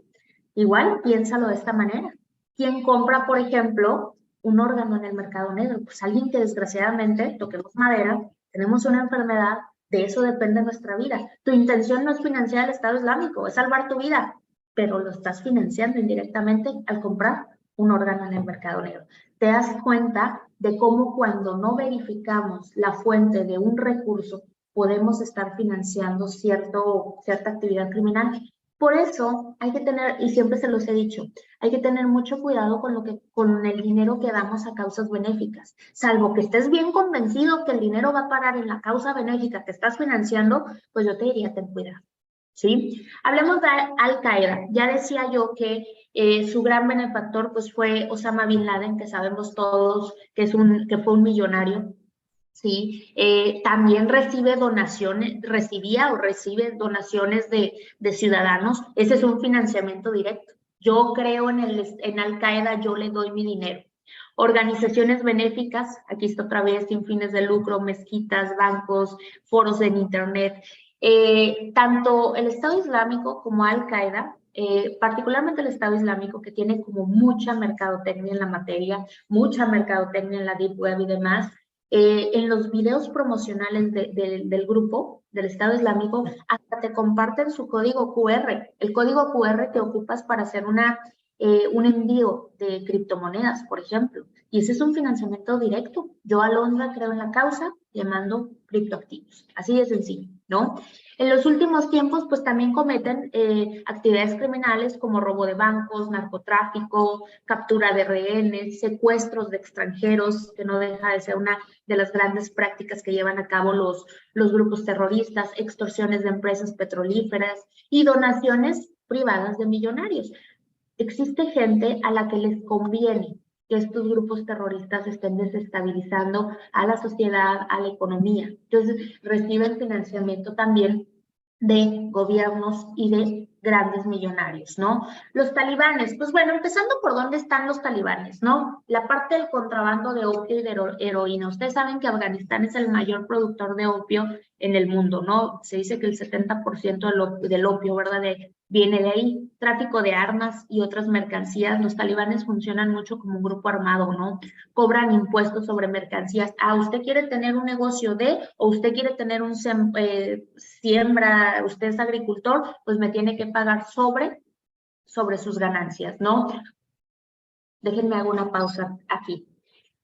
Igual, piénsalo de esta manera. ¿Quién compra, por ejemplo, un órgano en el mercado negro? Pues alguien que desgraciadamente, toquemos madera, tenemos una enfermedad, de eso depende nuestra vida. Tu intención no es financiar el Estado Islámico, es salvar tu vida, pero lo estás financiando indirectamente al comprar un órgano en el mercado negro. Te das cuenta de cómo cuando no verificamos la fuente de un recurso, podemos estar financiando cierta actividad criminal. Por eso hay que tener, y siempre se los he dicho, hay que tener mucho cuidado con el dinero que damos a causas benéficas. Salvo que estés bien convencido que el dinero va a parar en la causa benéfica que estás financiando, pues yo te diría, ten cuidado. ¿Sí? Hablemos de Al-Qaeda. Ya decía yo que su gran benefactor pues, fue Osama Bin Laden, que sabemos todos que fue un millonario. Sí, también recibía o recibe donaciones de ciudadanos. Ese es un financiamiento directo. Yo creo en Al-Qaeda, yo le doy mi dinero. Organizaciones benéficas, aquí está otra vez, sin fines de lucro, mezquitas, bancos, foros en internet. Tanto el Estado Islámico como Al-Qaeda, particularmente el Estado Islámico, que tiene como mucha mercadotecnia en la materia, mucha mercadotecnia en la Deep Web y demás, en los videos promocionales del grupo del Estado Islámico, hasta te comparten su código QR, el código QR que ocupas para hacer un envío de criptomonedas, por ejemplo. Y ese es un financiamiento directo. Yo, Alondra, creo en la causa, le mando criptoactivos. Así de sencillo, ¿no? En los últimos tiempos, pues también cometen actividades criminales como robo de bancos, narcotráfico, captura de rehenes, secuestros de extranjeros, que no deja de ser una de las grandes prácticas que llevan a cabo los grupos terroristas, extorsiones de empresas petrolíferas y donaciones privadas de millonarios. Existe gente a la que les conviene que estos grupos terroristas estén desestabilizando a la sociedad, a la economía. Entonces, reciben financiamiento también de gobiernos y de grandes millonarios, ¿no? Los talibanes, pues bueno, empezando por dónde están los talibanes, ¿no? La parte del contrabando de opio y de heroína. Ustedes saben que Afganistán es el mayor productor de opio en el mundo, ¿no? Se dice que el 70% del opio, ¿verdad? Viene de ahí. Tráfico de armas y otras mercancías. Los talibanes funcionan mucho como un grupo armado, ¿no? Cobran impuestos sobre mercancías. Ah, ¿usted quiere tener un negocio o usted quiere tener un siembra, usted es agricultor? Pues me tiene que pagar sobre sus ganancias, ¿no? Déjenme hago una pausa aquí.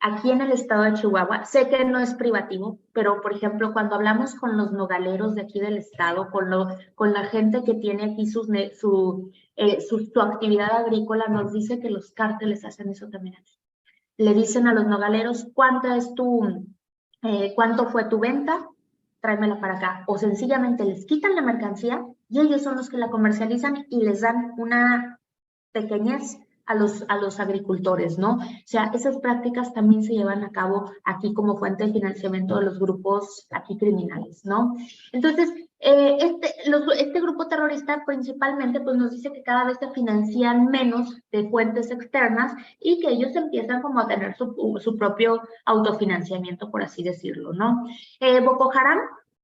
Aquí en el estado de Chihuahua, sé que no es privativo, pero por ejemplo, cuando hablamos con los nogaleros de aquí del estado, con la gente que tiene aquí su actividad agrícola, nos dice que los cárteles hacen eso también aquí. Le dicen a los nogaleros, ¿cuánto fue tu venta? Tráemela para acá. O sencillamente les quitan la mercancía y ellos son los que la comercializan y les dan una pequeñez a los agricultores, ¿no? O sea, esas prácticas también se llevan a cabo aquí como fuente de financiamiento de los grupos aquí criminales, ¿no? Entonces, este grupo terrorista principalmente pues nos dice que cada vez se financian menos de fuentes externas y que ellos empiezan como a tener su propio autofinanciamiento, por así decirlo, ¿no? Boko Haram,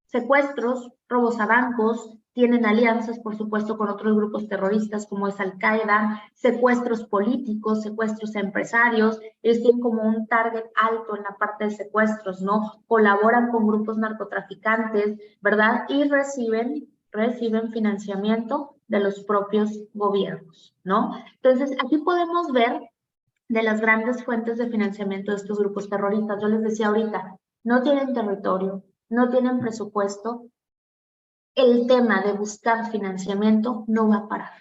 secuestros, robos a bancos, tienen alianzas, por supuesto, con otros grupos terroristas como es Al-Qaeda, secuestros políticos, secuestros a empresarios, ellos tienen como un target alto en la parte de secuestros, ¿no? Colaboran con grupos narcotraficantes, ¿verdad? Y reciben financiamiento de los propios gobiernos, ¿no? Entonces, aquí podemos ver de las grandes fuentes de financiamiento de estos grupos terroristas. Yo les decía ahorita, no tienen territorio, no tienen presupuesto, el tema de buscar financiamiento no va a parar,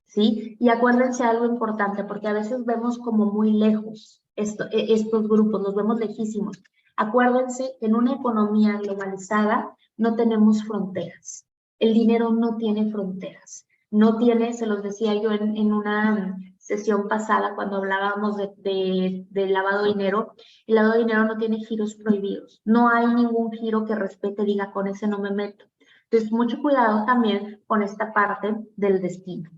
¿sí? Y acuérdense algo importante, porque a veces vemos como muy lejos estos grupos, los vemos lejísimos. Acuérdense que en una economía globalizada no tenemos fronteras. El dinero no tiene fronteras. No tiene, se los decía yo en una sesión pasada cuando hablábamos de lavado de dinero, el lavado de dinero no tiene giros prohibidos. No hay ningún giro que respete, diga, con ese no me meto. Entonces, mucho cuidado también con esta parte del destino.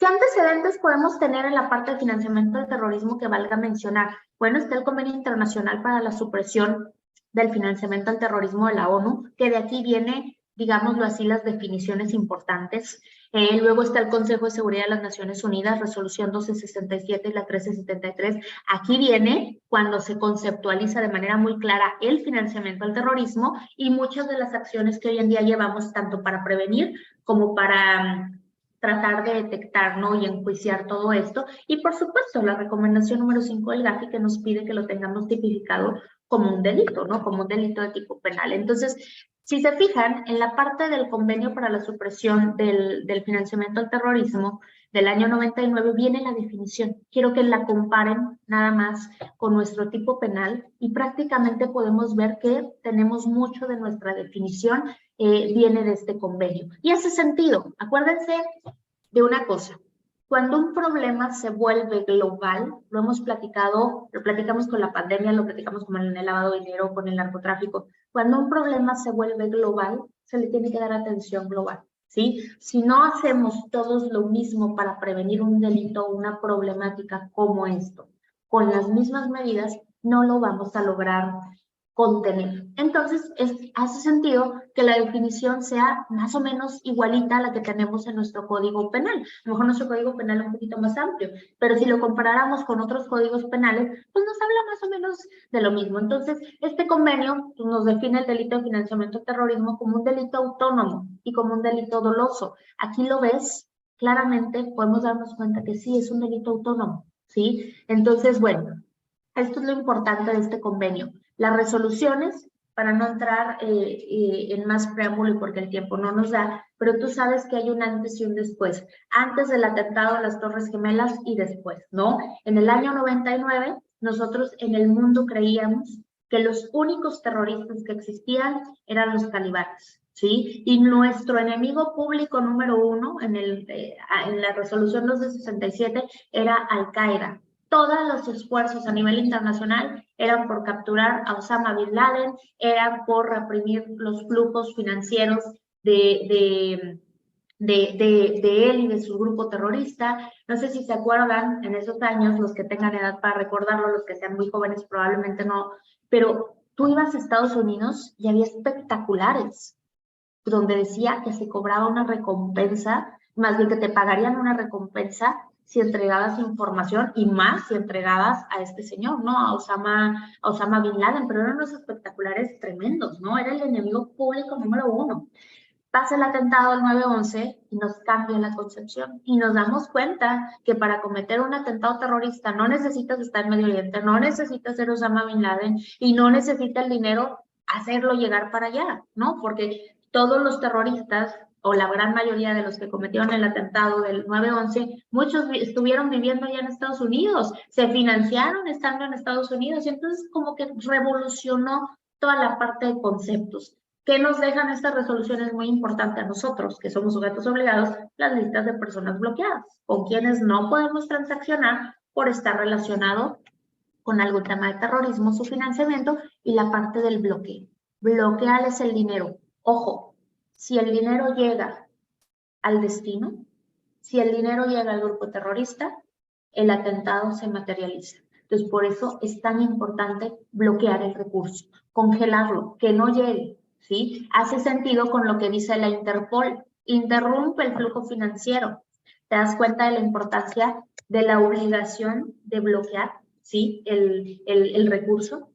¿Qué antecedentes podemos tener en la parte de financiamiento del terrorismo que valga mencionar? Bueno, está el Convenio Internacional para la Supresión del Financiamiento al Terrorismo de la ONU, que de aquí viene, digámoslo así, las definiciones importantes. Luego está el Consejo de Seguridad de las Naciones Unidas, resolución 1267 y la 1373. Aquí viene cuando se conceptualiza de manera muy clara el financiamiento al terrorismo y muchas de las acciones que hoy en día llevamos tanto para prevenir como para tratar de detectar, ¿no? Y enjuiciar todo esto. Y por supuesto, la recomendación número 5 del GAFI que nos pide que lo tengamos tipificado como un delito, ¿no? Como un delito de tipo penal. Entonces, si se fijan, en la parte del convenio para la supresión del financiamiento al terrorismo del año 99 viene la definición. Quiero que la comparen nada más con nuestro tipo penal y prácticamente podemos ver que tenemos mucho de nuestra definición viene de este convenio. Y hace sentido. Acuérdense de una cosa. Cuando un problema se vuelve global, lo hemos platicado, lo platicamos con la pandemia, lo platicamos con el lavado de dinero, con el narcotráfico. Cuando un problema se vuelve global, se le tiene que dar atención global, ¿sí? Si no hacemos todos lo mismo para prevenir un delito o una problemática como esto, con las mismas medidas, no lo vamos a lograr contener. Entonces, hace sentido que la definición sea más o menos igualita a la que tenemos en nuestro Código Penal. A lo mejor nuestro Código Penal es un poquito más amplio, pero si lo comparáramos con otros códigos penales, pues nos habla más o menos de lo mismo. Entonces, este convenio pues, nos define el delito de financiamiento del terrorismo como un delito autónomo y como un delito doloso. Aquí lo ves, claramente podemos darnos cuenta que sí, es un delito autónomo, ¿sí? Entonces, bueno, esto es lo importante de este convenio. Las resoluciones, para no entrar en más preámbulo y porque el tiempo no nos da, pero tú sabes que hay un antes y un después. Antes del atentado a las Torres Gemelas y después, ¿no? En el año 99, nosotros en el mundo creíamos que los únicos terroristas que existían eran los talibanes, ¿sí? Y nuestro enemigo público número 1 en la resolución 267 era Al-Qaeda. Todos los esfuerzos a nivel internacional eran por capturar a Osama Bin Laden, eran por reprimir los flujos financieros de él y de su grupo terrorista. No sé si se acuerdan en esos años, los que tengan edad para recordarlo, los que sean muy jóvenes probablemente no, pero tú ibas a Estados Unidos y había espectaculares donde decía que se cobraba una recompensa, más bien que te pagarían una recompensa si entregabas información y más si entregabas a este señor, ¿no? A Osama Bin Laden, pero eran unos espectaculares tremendos, ¿no? Era el enemigo público número 1. Pasa el atentado del 9/11 y nos cambia la concepción y nos damos cuenta que para cometer un atentado terrorista no necesitas estar en Medio Oriente, no necesitas ser Osama Bin Laden y no necesitas el dinero hacerlo llegar para allá, ¿no? Porque todos los terroristas o la gran mayoría de los que cometieron el atentado del 9/11, muchos estuvieron viviendo allá en Estados Unidos, se financiaron estando en Estados Unidos y entonces como que revolucionó toda la parte de conceptos. ¿Qué nos dejan estas resoluciones muy importantes a nosotros, que somos sujetos obligados? Las listas de personas bloqueadas, con quienes no podemos transaccionar por estar relacionado con algún tema de terrorismo, su financiamiento y la parte del bloqueo. Bloquearles el dinero. Ojo, si el dinero llega al destino, si el dinero llega al grupo terrorista, el atentado se materializa. Entonces, por eso es tan importante bloquear el recurso, congelarlo, que no llegue, ¿sí? Hace sentido con lo que dice la Interpol. Interrumpe el flujo financiero. ¿Te das cuenta de la importancia de la obligación de bloquear, ¿sí? el recurso?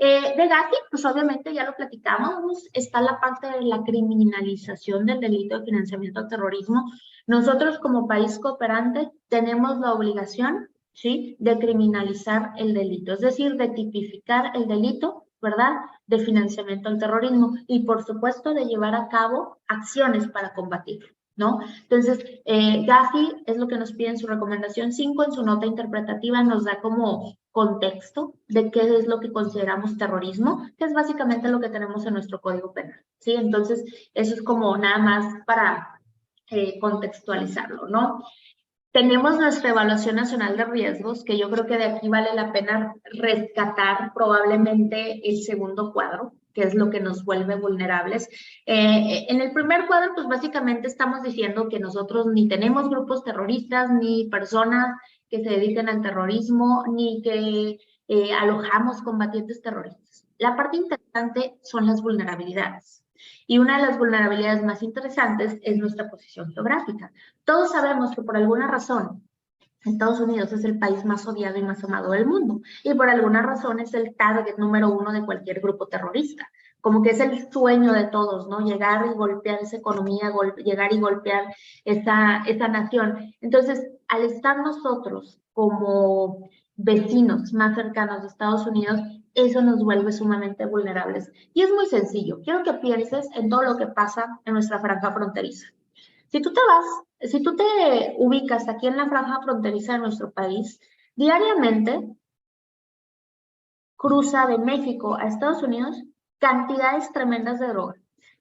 De GAFI, pues obviamente ya lo platicamos, está la parte de la criminalización del delito de financiamiento al terrorismo. Nosotros como país cooperante tenemos la obligación, ¿sí?, de criminalizar el delito, es decir, de tipificar el delito, ¿verdad?, de financiamiento al terrorismo y por supuesto de llevar a cabo acciones para combatirlo, ¿no? Entonces, GAFI es lo que nos pide en su recomendación 5, en su nota interpretativa nos da como contexto de qué es lo que consideramos terrorismo, que es básicamente lo que tenemos en nuestro Código Penal, ¿sí? Entonces, eso es como nada más para contextualizarlo, ¿no? Tenemos nuestra evaluación nacional de riesgos, que yo creo que de aquí vale la pena rescatar probablemente el segundo cuadro, que es lo que nos vuelve vulnerables. En el primer cuadro, pues básicamente estamos diciendo que nosotros ni tenemos grupos terroristas, ni personas que se dediquen al terrorismo, ni que alojamos combatientes terroristas. La parte interesante son las vulnerabilidades. Y una de las vulnerabilidades más interesantes es nuestra posición geográfica. Todos sabemos que por alguna razón Estados Unidos es el país más odiado y más amado del mundo, y por alguna razón es el target número 1 de cualquier grupo terrorista. Como que es el sueño de todos, ¿no? Llegar y golpear esa economía, llegar y golpear esa nación. Entonces, al estar nosotros como vecinos más cercanos de Estados Unidos, eso nos vuelve sumamente vulnerables. Y es muy sencillo. Quiero que pienses en todo lo que pasa en nuestra franja fronteriza. Si tú te ubicas aquí en la franja fronteriza de nuestro país, diariamente cruza de México a Estados Unidos cantidades tremendas de droga,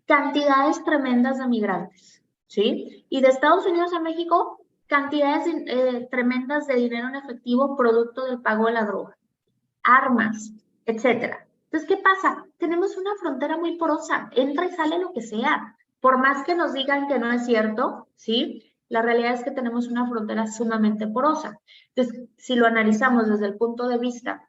cantidades tremendas de migrantes, ¿sí? Y de Estados Unidos a México, cantidades tremendas de dinero en efectivo producto del pago de la droga, armas, etcétera. Entonces, ¿qué pasa? Tenemos una frontera muy porosa, entra y sale lo que sea. Por más que nos digan que no es cierto, ¿sí? La realidad es que tenemos una frontera sumamente porosa. Entonces, si lo analizamos desde el punto de vista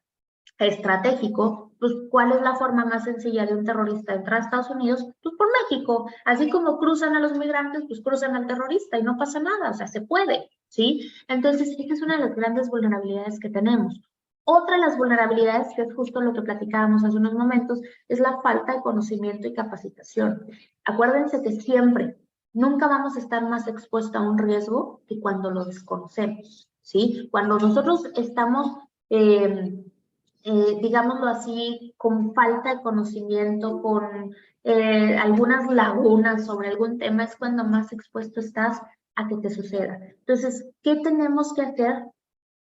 estratégico, pues ¿cuál es la forma más sencilla de un terrorista entrar a Estados Unidos? Pues por México. Así como cruzan a los migrantes, pues cruzan al terrorista y no pasa nada, o sea, se puede, ¿sí? Entonces, esta es una de las grandes vulnerabilidades que tenemos. Otra de las vulnerabilidades, que es justo lo que platicábamos hace unos momentos, es la falta de conocimiento y capacitación. Acuérdense que siempre, nunca vamos a estar más expuestos a un riesgo que cuando lo desconocemos, ¿sí? Cuando nosotros estamos, digámoslo así, con falta de conocimiento, con algunas lagunas sobre algún tema, es cuando más expuesto estás a que te suceda. Entonces, ¿qué tenemos que hacer?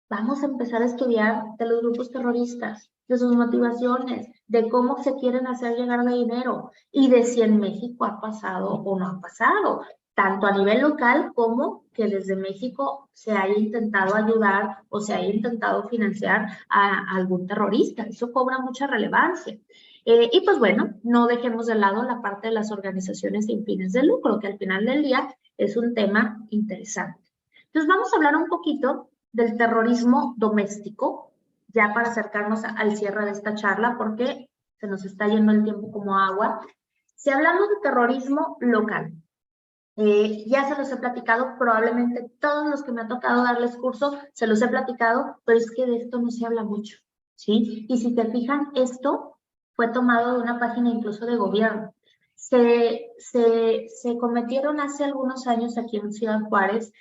Vamos a empezar a estudiar de los grupos terroristas, de sus motivaciones, de cómo se quieren hacer llegar de dinero y de si en México ha pasado o no ha pasado, tanto a nivel local como que desde México se haya intentado ayudar o se haya intentado financiar a algún terrorista. Eso cobra mucha relevancia. Y pues bueno, no dejemos de lado la parte de las organizaciones sin fines de lucro, que al final del día es un tema interesante. Entonces vamos a hablar un poquito del terrorismo doméstico, ya para acercarnos al cierre de esta charla, porque se nos está yendo el tiempo como agua. Si hablamos de terrorismo local, ya se los he platicado, probablemente todos los que me ha tocado darles curso se los he platicado, pero es que de esto no se habla mucho, ¿sí? Y si te fijan, esto fue tomado de una página incluso de gobierno. Se cometieron hace algunos años aquí en Ciudad Juárez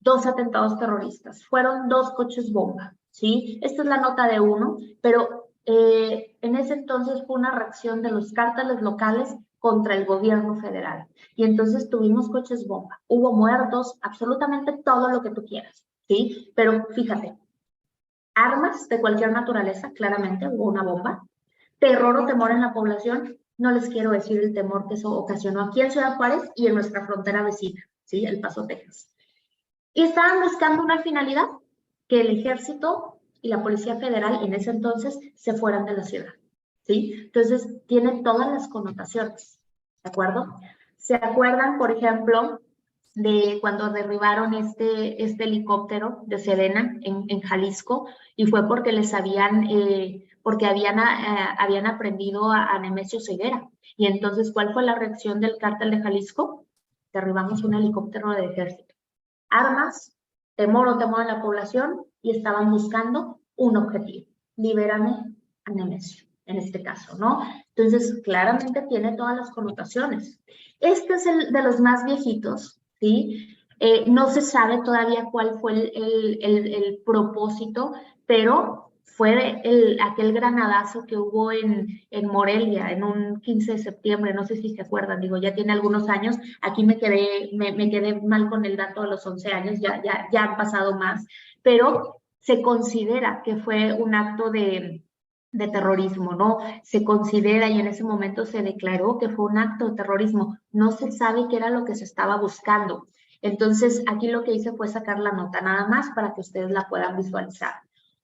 2 atentados terroristas. Fueron 2 coches bomba, ¿sí? Esta es la nota de uno, pero en ese entonces fue una reacción de los cárteles locales contra el gobierno federal. Y entonces tuvimos coches bomba. Hubo muertos, absolutamente todo lo que tú quieras, ¿sí? Pero fíjate, armas de cualquier naturaleza, claramente hubo una bomba. Terror o temor en la población, no les quiero decir el temor que eso ocasionó aquí en Ciudad Juárez y en nuestra frontera vecina, ¿sí? El Paso, Texas. Y estaban buscando una finalidad, que el ejército y la Policía Federal en ese entonces se fueran de la ciudad, ¿sí? Entonces, tiene todas las connotaciones, ¿de acuerdo? ¿Se acuerdan, por ejemplo, de cuando derribaron este helicóptero de Sedena en Jalisco? Y fue porque les habían, habían aprendido a Nemesio Ceguera. Y entonces, ¿cuál fue la reacción del cártel de Jalisco? Derribamos un helicóptero de ejército. Armas, temor o temor en la población, y estaban buscando un objetivo, libérame a Nemesio, en este caso, ¿no? Entonces, claramente tiene todas las connotaciones. Este es el de los más viejitos, ¿sí? No se sabe todavía cuál fue el propósito, pero fue aquel granadazo que hubo en Morelia en un 15 de septiembre, no sé si se acuerdan, digo, ya tiene algunos años, aquí me quedé mal con el dato de los 11 años, ya han pasado más, pero se considera que fue un acto de terrorismo, ¿no? Se considera y en ese momento se declaró que fue un acto de terrorismo, no se sabe qué era lo que se estaba buscando. Entonces, aquí lo que hice fue sacar la nota nada más para que ustedes la puedan visualizar.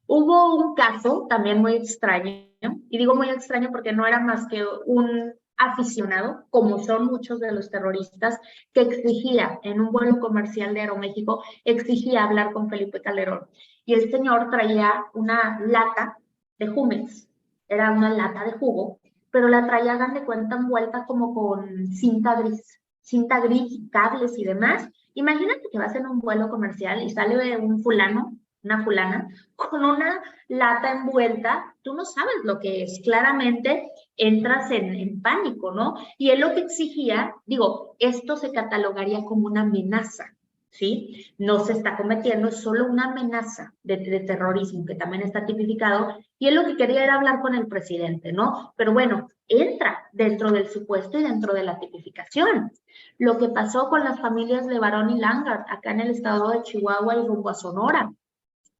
Hubo un caso también muy extraño y digo muy extraño porque no era más que un aficionado, como son muchos de los terroristas, que exigía en un vuelo comercial de Aeroméxico, exigía hablar con Felipe Calderón. Y el señor traía una lata de Jumex, era una lata de jugo, pero la traía, hagan de cuenta, envuelta como con cinta gris, cables y demás. Imagínate que vas en un vuelo comercial y sale un fulano, una fulana, con una lata envuelta, tú no sabes lo que es. Claramente entras en pánico, ¿no? Y él lo que exigía, digo, esto se catalogaría como una amenaza, ¿sí? No se está cometiendo, es solo una amenaza de terrorismo, que también está tipificado, y él lo que quería era hablar con el presidente, ¿no? Pero bueno, entra dentro del supuesto y dentro de la tipificación. Lo que pasó con las familias Levarón y Langard, acá en el estado de Chihuahua y rumbo a Sonora,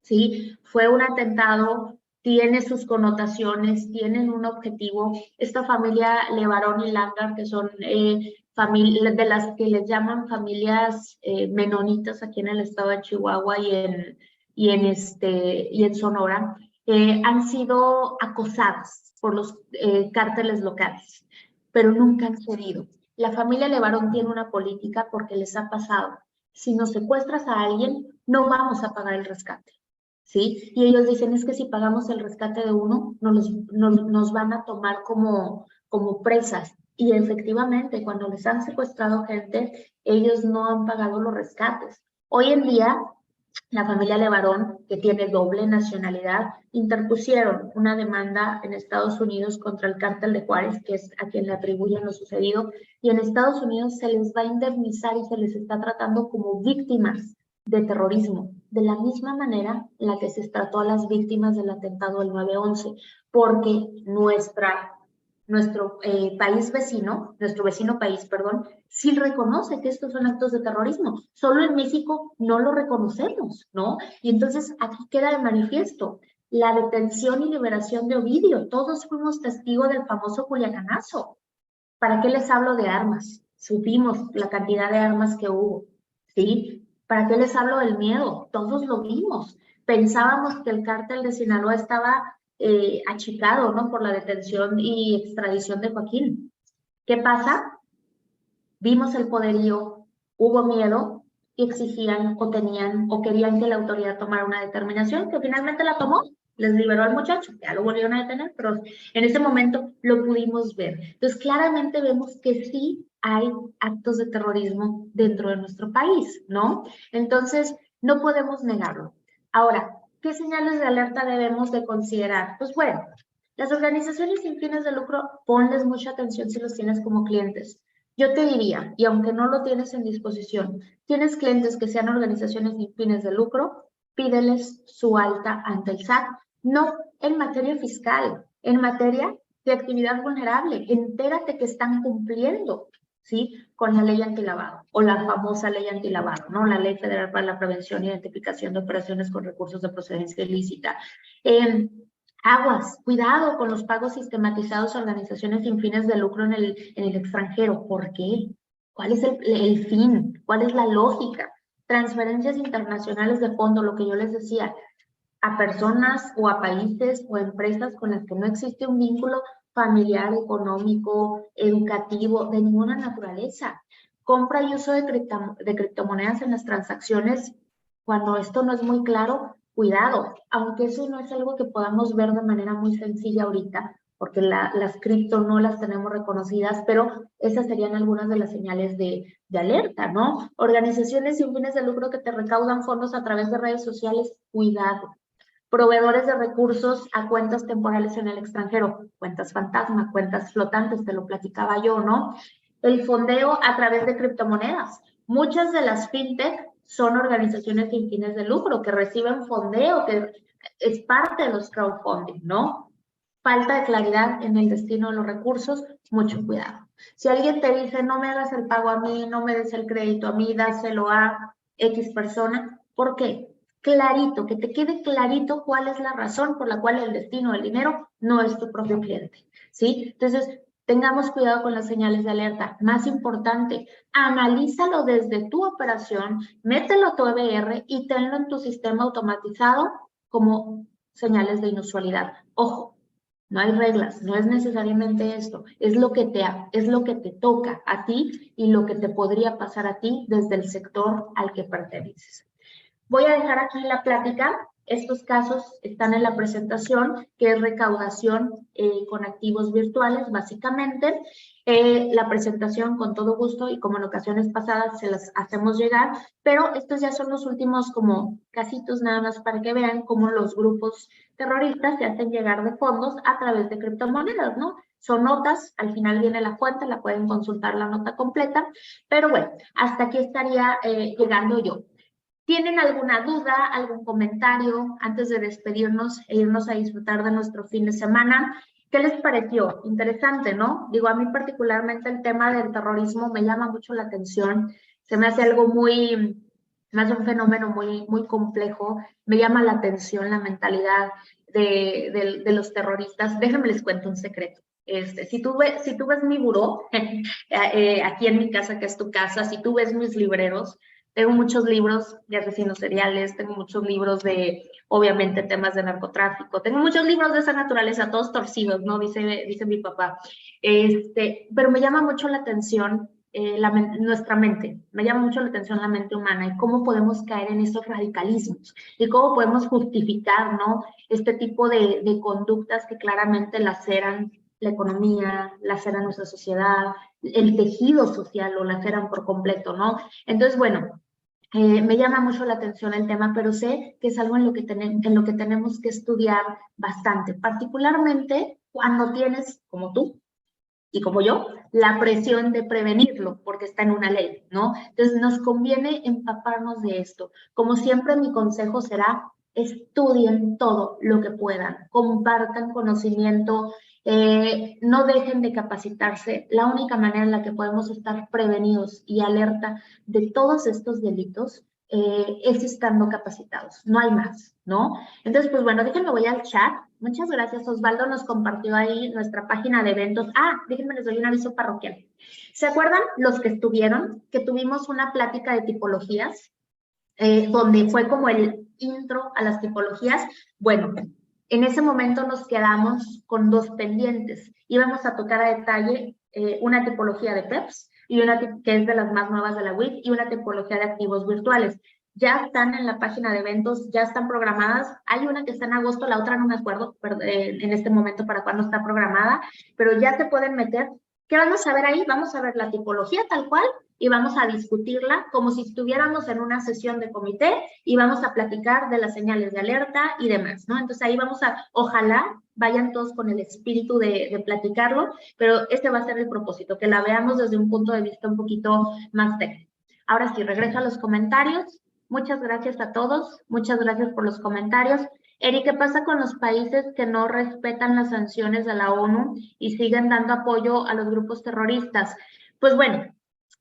¿sí? Fue un atentado, tiene sus connotaciones, tienen un objetivo. Esta familia Levarón y Langar, que son familias de las que les llaman familias menonitas aquí en el estado de Chihuahua y en Sonora, han sido acosadas por los cárteles locales, pero nunca han cedido. La familia Levarón tiene una política porque les ha pasado. Si nos secuestras a alguien, no vamos a pagar el rescate. ¿Sí? Y ellos dicen, es que si pagamos el rescate de uno, nos van a tomar como presas. Y efectivamente, cuando les han secuestrado gente, ellos no han pagado los rescates. Hoy en día, la familia Levarón, que tiene doble nacionalidad, interpusieron una demanda en Estados Unidos contra el cártel de Juárez, que es a quien le atribuyen lo sucedido, y en Estados Unidos se les va a indemnizar y se les está tratando como víctimas de terrorismo, de la misma manera en la que se trató a las víctimas del atentado del 9/11, porque nuestro país vecino, nuestro vecino país, perdón, sí reconoce que estos son actos de terrorismo. Solo en México no lo reconocemos, ¿no? Y entonces aquí queda de manifiesto la detención y liberación de Ovidio. Todos fuimos testigos del famoso Culiacanazo. ¿Para qué les hablo de armas? Supimos la cantidad de armas que hubo, ¿sí? ¿Para qué les hablo del miedo? Todos lo vimos. Pensábamos que el cártel de Sinaloa estaba achicado, ¿no? Por la detención y extradición de Joaquín. ¿Qué pasa? Vimos el poderío, hubo miedo y exigían o tenían o querían que la autoridad tomara una determinación que finalmente la tomó, les liberó al muchacho, ya lo volvieron a detener, pero en ese momento lo pudimos ver. Entonces claramente vemos que sí hay actos de terrorismo dentro de nuestro país, ¿no? Entonces no podemos negarlo. Ahora, ¿qué señales de alerta debemos de considerar? Pues bueno, las organizaciones sin fines de lucro, ponles mucha atención si los tienes como clientes. Yo te diría, y aunque no lo tienes en disposición, tienes clientes que sean organizaciones sin fines de lucro, pídeles su alta ante el SAT. No en materia fiscal, en materia de actividad vulnerable. Entérate que están cumpliendo, ¿sí? Con la ley antilavado o la famosa ley antilavado, ¿no? La Ley Federal para la Prevención e Identificación de Operaciones con Recursos de Procedencia Ilícita. Aguas, cuidado con los pagos sistematizados a organizaciones sin fines de lucro en el extranjero. ¿Por qué? ¿Cuál es el fin? ¿Cuál es la lógica? Transferencias internacionales de fondo, lo que yo les decía, a personas o a países o empresas con las que no existe un vínculo familiar, económico, educativo, de ninguna naturaleza. Compra y uso de criptomonedas en las transacciones, cuando esto no es muy claro, cuidado, aunque eso no es algo que podamos ver de manera muy sencilla ahorita, porque las cripto no las tenemos reconocidas, pero esas serían algunas de las señales de alerta, ¿no? Organizaciones sin fines de lucro que te recaudan fondos a través de redes sociales, cuidado. Proveedores de recursos a cuentas temporales en el extranjero, cuentas fantasma, cuentas flotantes, te lo platicaba yo, ¿no? El fondeo a través de criptomonedas. Muchas de las fintech son organizaciones sin fines de lucro que reciben fondeo, que es parte de los crowdfunding, ¿no? Falta de claridad en el destino de los recursos, mucho cuidado. Si alguien te dice, no me hagas el pago a mí, no me des el crédito a mí, dáselo a X persona, ¿por qué? Clarito, que te quede clarito cuál es la razón por la cual el destino del dinero no es tu propio cliente, ¿sí? Entonces, tengamos cuidado con las señales de alerta. Más importante, analízalo desde tu operación, mételo a tu EBR y tenlo en tu sistema automatizado como señales de inusualidad. Ojo, No hay reglas, no es necesariamente esto, es lo que te toca a ti y lo que te podría pasar a ti desde el sector al que perteneces. Voy a dejar aquí la plática. Estos casos están en la presentación, que es recaudación con activos virtuales, básicamente. La presentación, con todo gusto, y como en ocasiones pasadas se las hacemos llegar, pero estos ya son los últimos como casitos nada más para que vean cómo los grupos terroristas se hacen llegar de fondos a través de criptomonedas, ¿no? Son notas, al final viene la fuente, la pueden consultar la nota completa, pero bueno, hasta aquí estaría llegando yo. ¿Tienen alguna duda, algún comentario antes de despedirnos e irnos a disfrutar de nuestro fin de semana? ¿Qué les pareció? Interesante, ¿no? Digo, a mí particularmente el tema del terrorismo me llama mucho la atención. Se me hace algo muy, más un fenómeno muy complejo. Me llama la atención la mentalidad de los terroristas. Déjenme les cuento un secreto. Si tú ves mi buró, aquí en mi casa, que es tu casa, si tú ves mis libreros, tengo muchos libros de asesinos seriales, tengo muchos libros de, obviamente, temas de narcotráfico, tengo muchos libros de esa naturaleza, todos torcidos, ¿no? Dice mi papá. Pero me llama mucho la atención nuestra mente, me llama mucho la atención la mente humana y cómo podemos caer en estos radicalismos y cómo podemos justificar, ¿no? Este tipo de conductas que claramente laceran la economía, laceran nuestra sociedad, el tejido social lo laceran por completo, ¿no? Entonces, bueno, me llama mucho la atención el tema, pero sé que es algo en lo que tenemos que estudiar bastante, particularmente cuando tienes, como tú y como yo, la presión de prevenirlo, porque está en una ley, ¿no? Entonces nos conviene empaparnos de esto. Como siempre, mi consejo será: estudien todo lo que puedan, compartan conocimiento, no dejen de capacitarse. La única manera en la que podemos estar prevenidos y alerta de todos estos delitos es estando capacitados, no hay más, ¿no? Entonces, pues bueno, déjenme voy al chat. Muchas gracias, Osvaldo nos compartió ahí nuestra página de eventos. Déjenme les doy un aviso parroquial. ¿Se acuerdan los que estuvieron, que tuvimos una plática de tipologías, donde fue como el intro a las tipologías? Bueno, en ese momento nos quedamos con dos pendientes. Íbamos a tocar a detalle una tipología de PEPs y una que es de las más nuevas de la WIC, y una tipología de activos virtuales. Ya están en la página de eventos, ya están programadas. Hay una que está en agosto, la otra no me acuerdo en este momento para cuándo está programada, pero ya se pueden meter. ¿Qué vamos a ver ahí? Vamos a ver la tipología tal cual y vamos a discutirla como si estuviéramos en una sesión de comité y vamos a platicar de las señales de alerta y demás, ¿no? Entonces ahí ojalá vayan todos con el espíritu de platicarlo, pero este va a ser el propósito, que la veamos desde un punto de vista un poquito más técnico. Ahora sí, regreso a los comentarios. Muchas gracias a todos, muchas gracias por los comentarios. Eri, ¿qué pasa con los países que no respetan las sanciones de la ONU y siguen dando apoyo a los grupos terroristas? Pues bueno,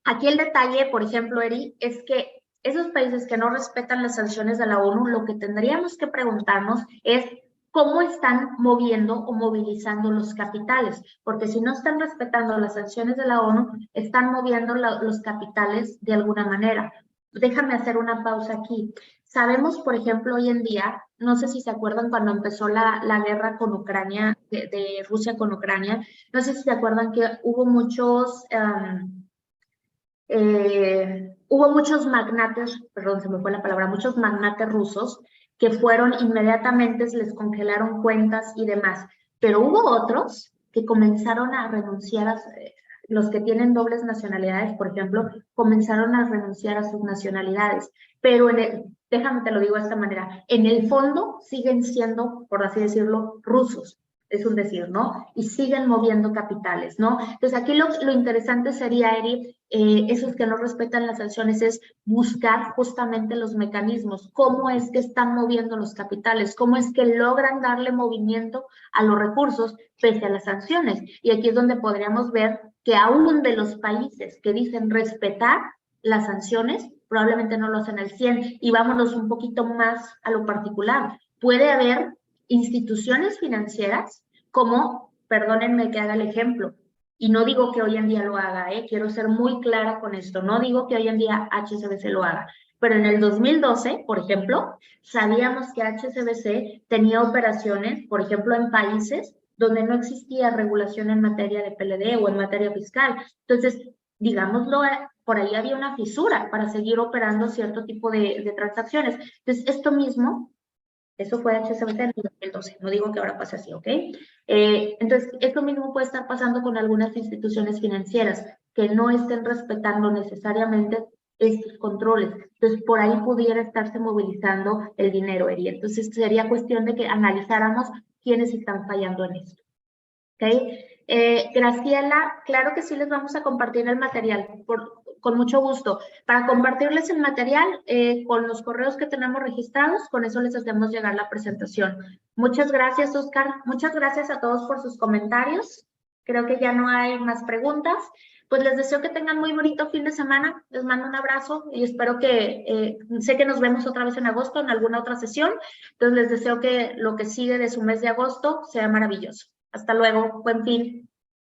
aquí el detalle, por ejemplo, Eri, es que esos países que no respetan las sanciones de la ONU, lo que tendríamos que preguntarnos es cómo están moviendo o movilizando los capitales, porque si no están respetando las sanciones de la ONU, están moviendo los capitales de alguna manera. Déjame hacer una pausa aquí. Sabemos, por ejemplo, hoy en día, no sé si se acuerdan cuando empezó la guerra con Ucrania, de Rusia con Ucrania, no sé si se acuerdan que hubo muchos magnates, perdón, se me fue la palabra, muchos magnates rusos que fueron inmediatamente, se les congelaron cuentas y demás, pero hubo otros que comenzaron a renunciar los que tienen dobles nacionalidades, por ejemplo, comenzaron a renunciar a sus nacionalidades, pero déjame te lo digo de esta manera, en el fondo siguen siendo, por así decirlo, rusos. Es un decir, ¿no? Y siguen moviendo capitales, ¿no? Entonces aquí lo interesante sería, Eri, esos que no respetan las sanciones, es buscar justamente los mecanismos, cómo es que están moviendo los capitales, cómo es que logran darle movimiento a los recursos pese a las sanciones. Y aquí es donde podríamos ver que aún de los países que dicen respetar las sanciones, probablemente no lo hacen al 100%. Y vámonos un poquito más a lo particular. Puede haber instituciones financieras como, perdónenme que haga el ejemplo, y no digo que hoy en día lo haga, quiero ser muy clara con esto, no digo que hoy en día HSBC lo haga, pero en el 2012, por ejemplo, sabíamos que HSBC tenía operaciones, por ejemplo, en países donde no existía regulación en materia de PLD o en materia fiscal. Entonces, digámoslo, por ahí había una fisura para seguir operando cierto tipo de transacciones. Entonces, esto mismo, eso fue HSBC en el 2012, no digo que ahora pase así, ¿ok? Entonces, esto mismo puede estar pasando con algunas instituciones financieras que no estén respetando necesariamente estos controles. Entonces, por ahí pudiera estarse movilizando el dinero, Eri. Entonces, sería cuestión de que analizáramos quiénes están fallando en esto. ¿Ok? Graciela, claro que sí les vamos a compartir el material, con mucho gusto. Para compartirles el material, con los correos que tenemos registrados, con eso les hacemos llegar la presentación. Muchas gracias, Oscar. Muchas gracias a todos por sus comentarios. Creo que ya no hay más preguntas. Pues les deseo que tengan muy bonito fin de semana. Les mando un abrazo y espero que, sé que nos vemos otra vez en agosto en alguna otra sesión. Entonces les deseo que lo que sigue de su mes de agosto sea maravilloso. Hasta luego. Buen fin.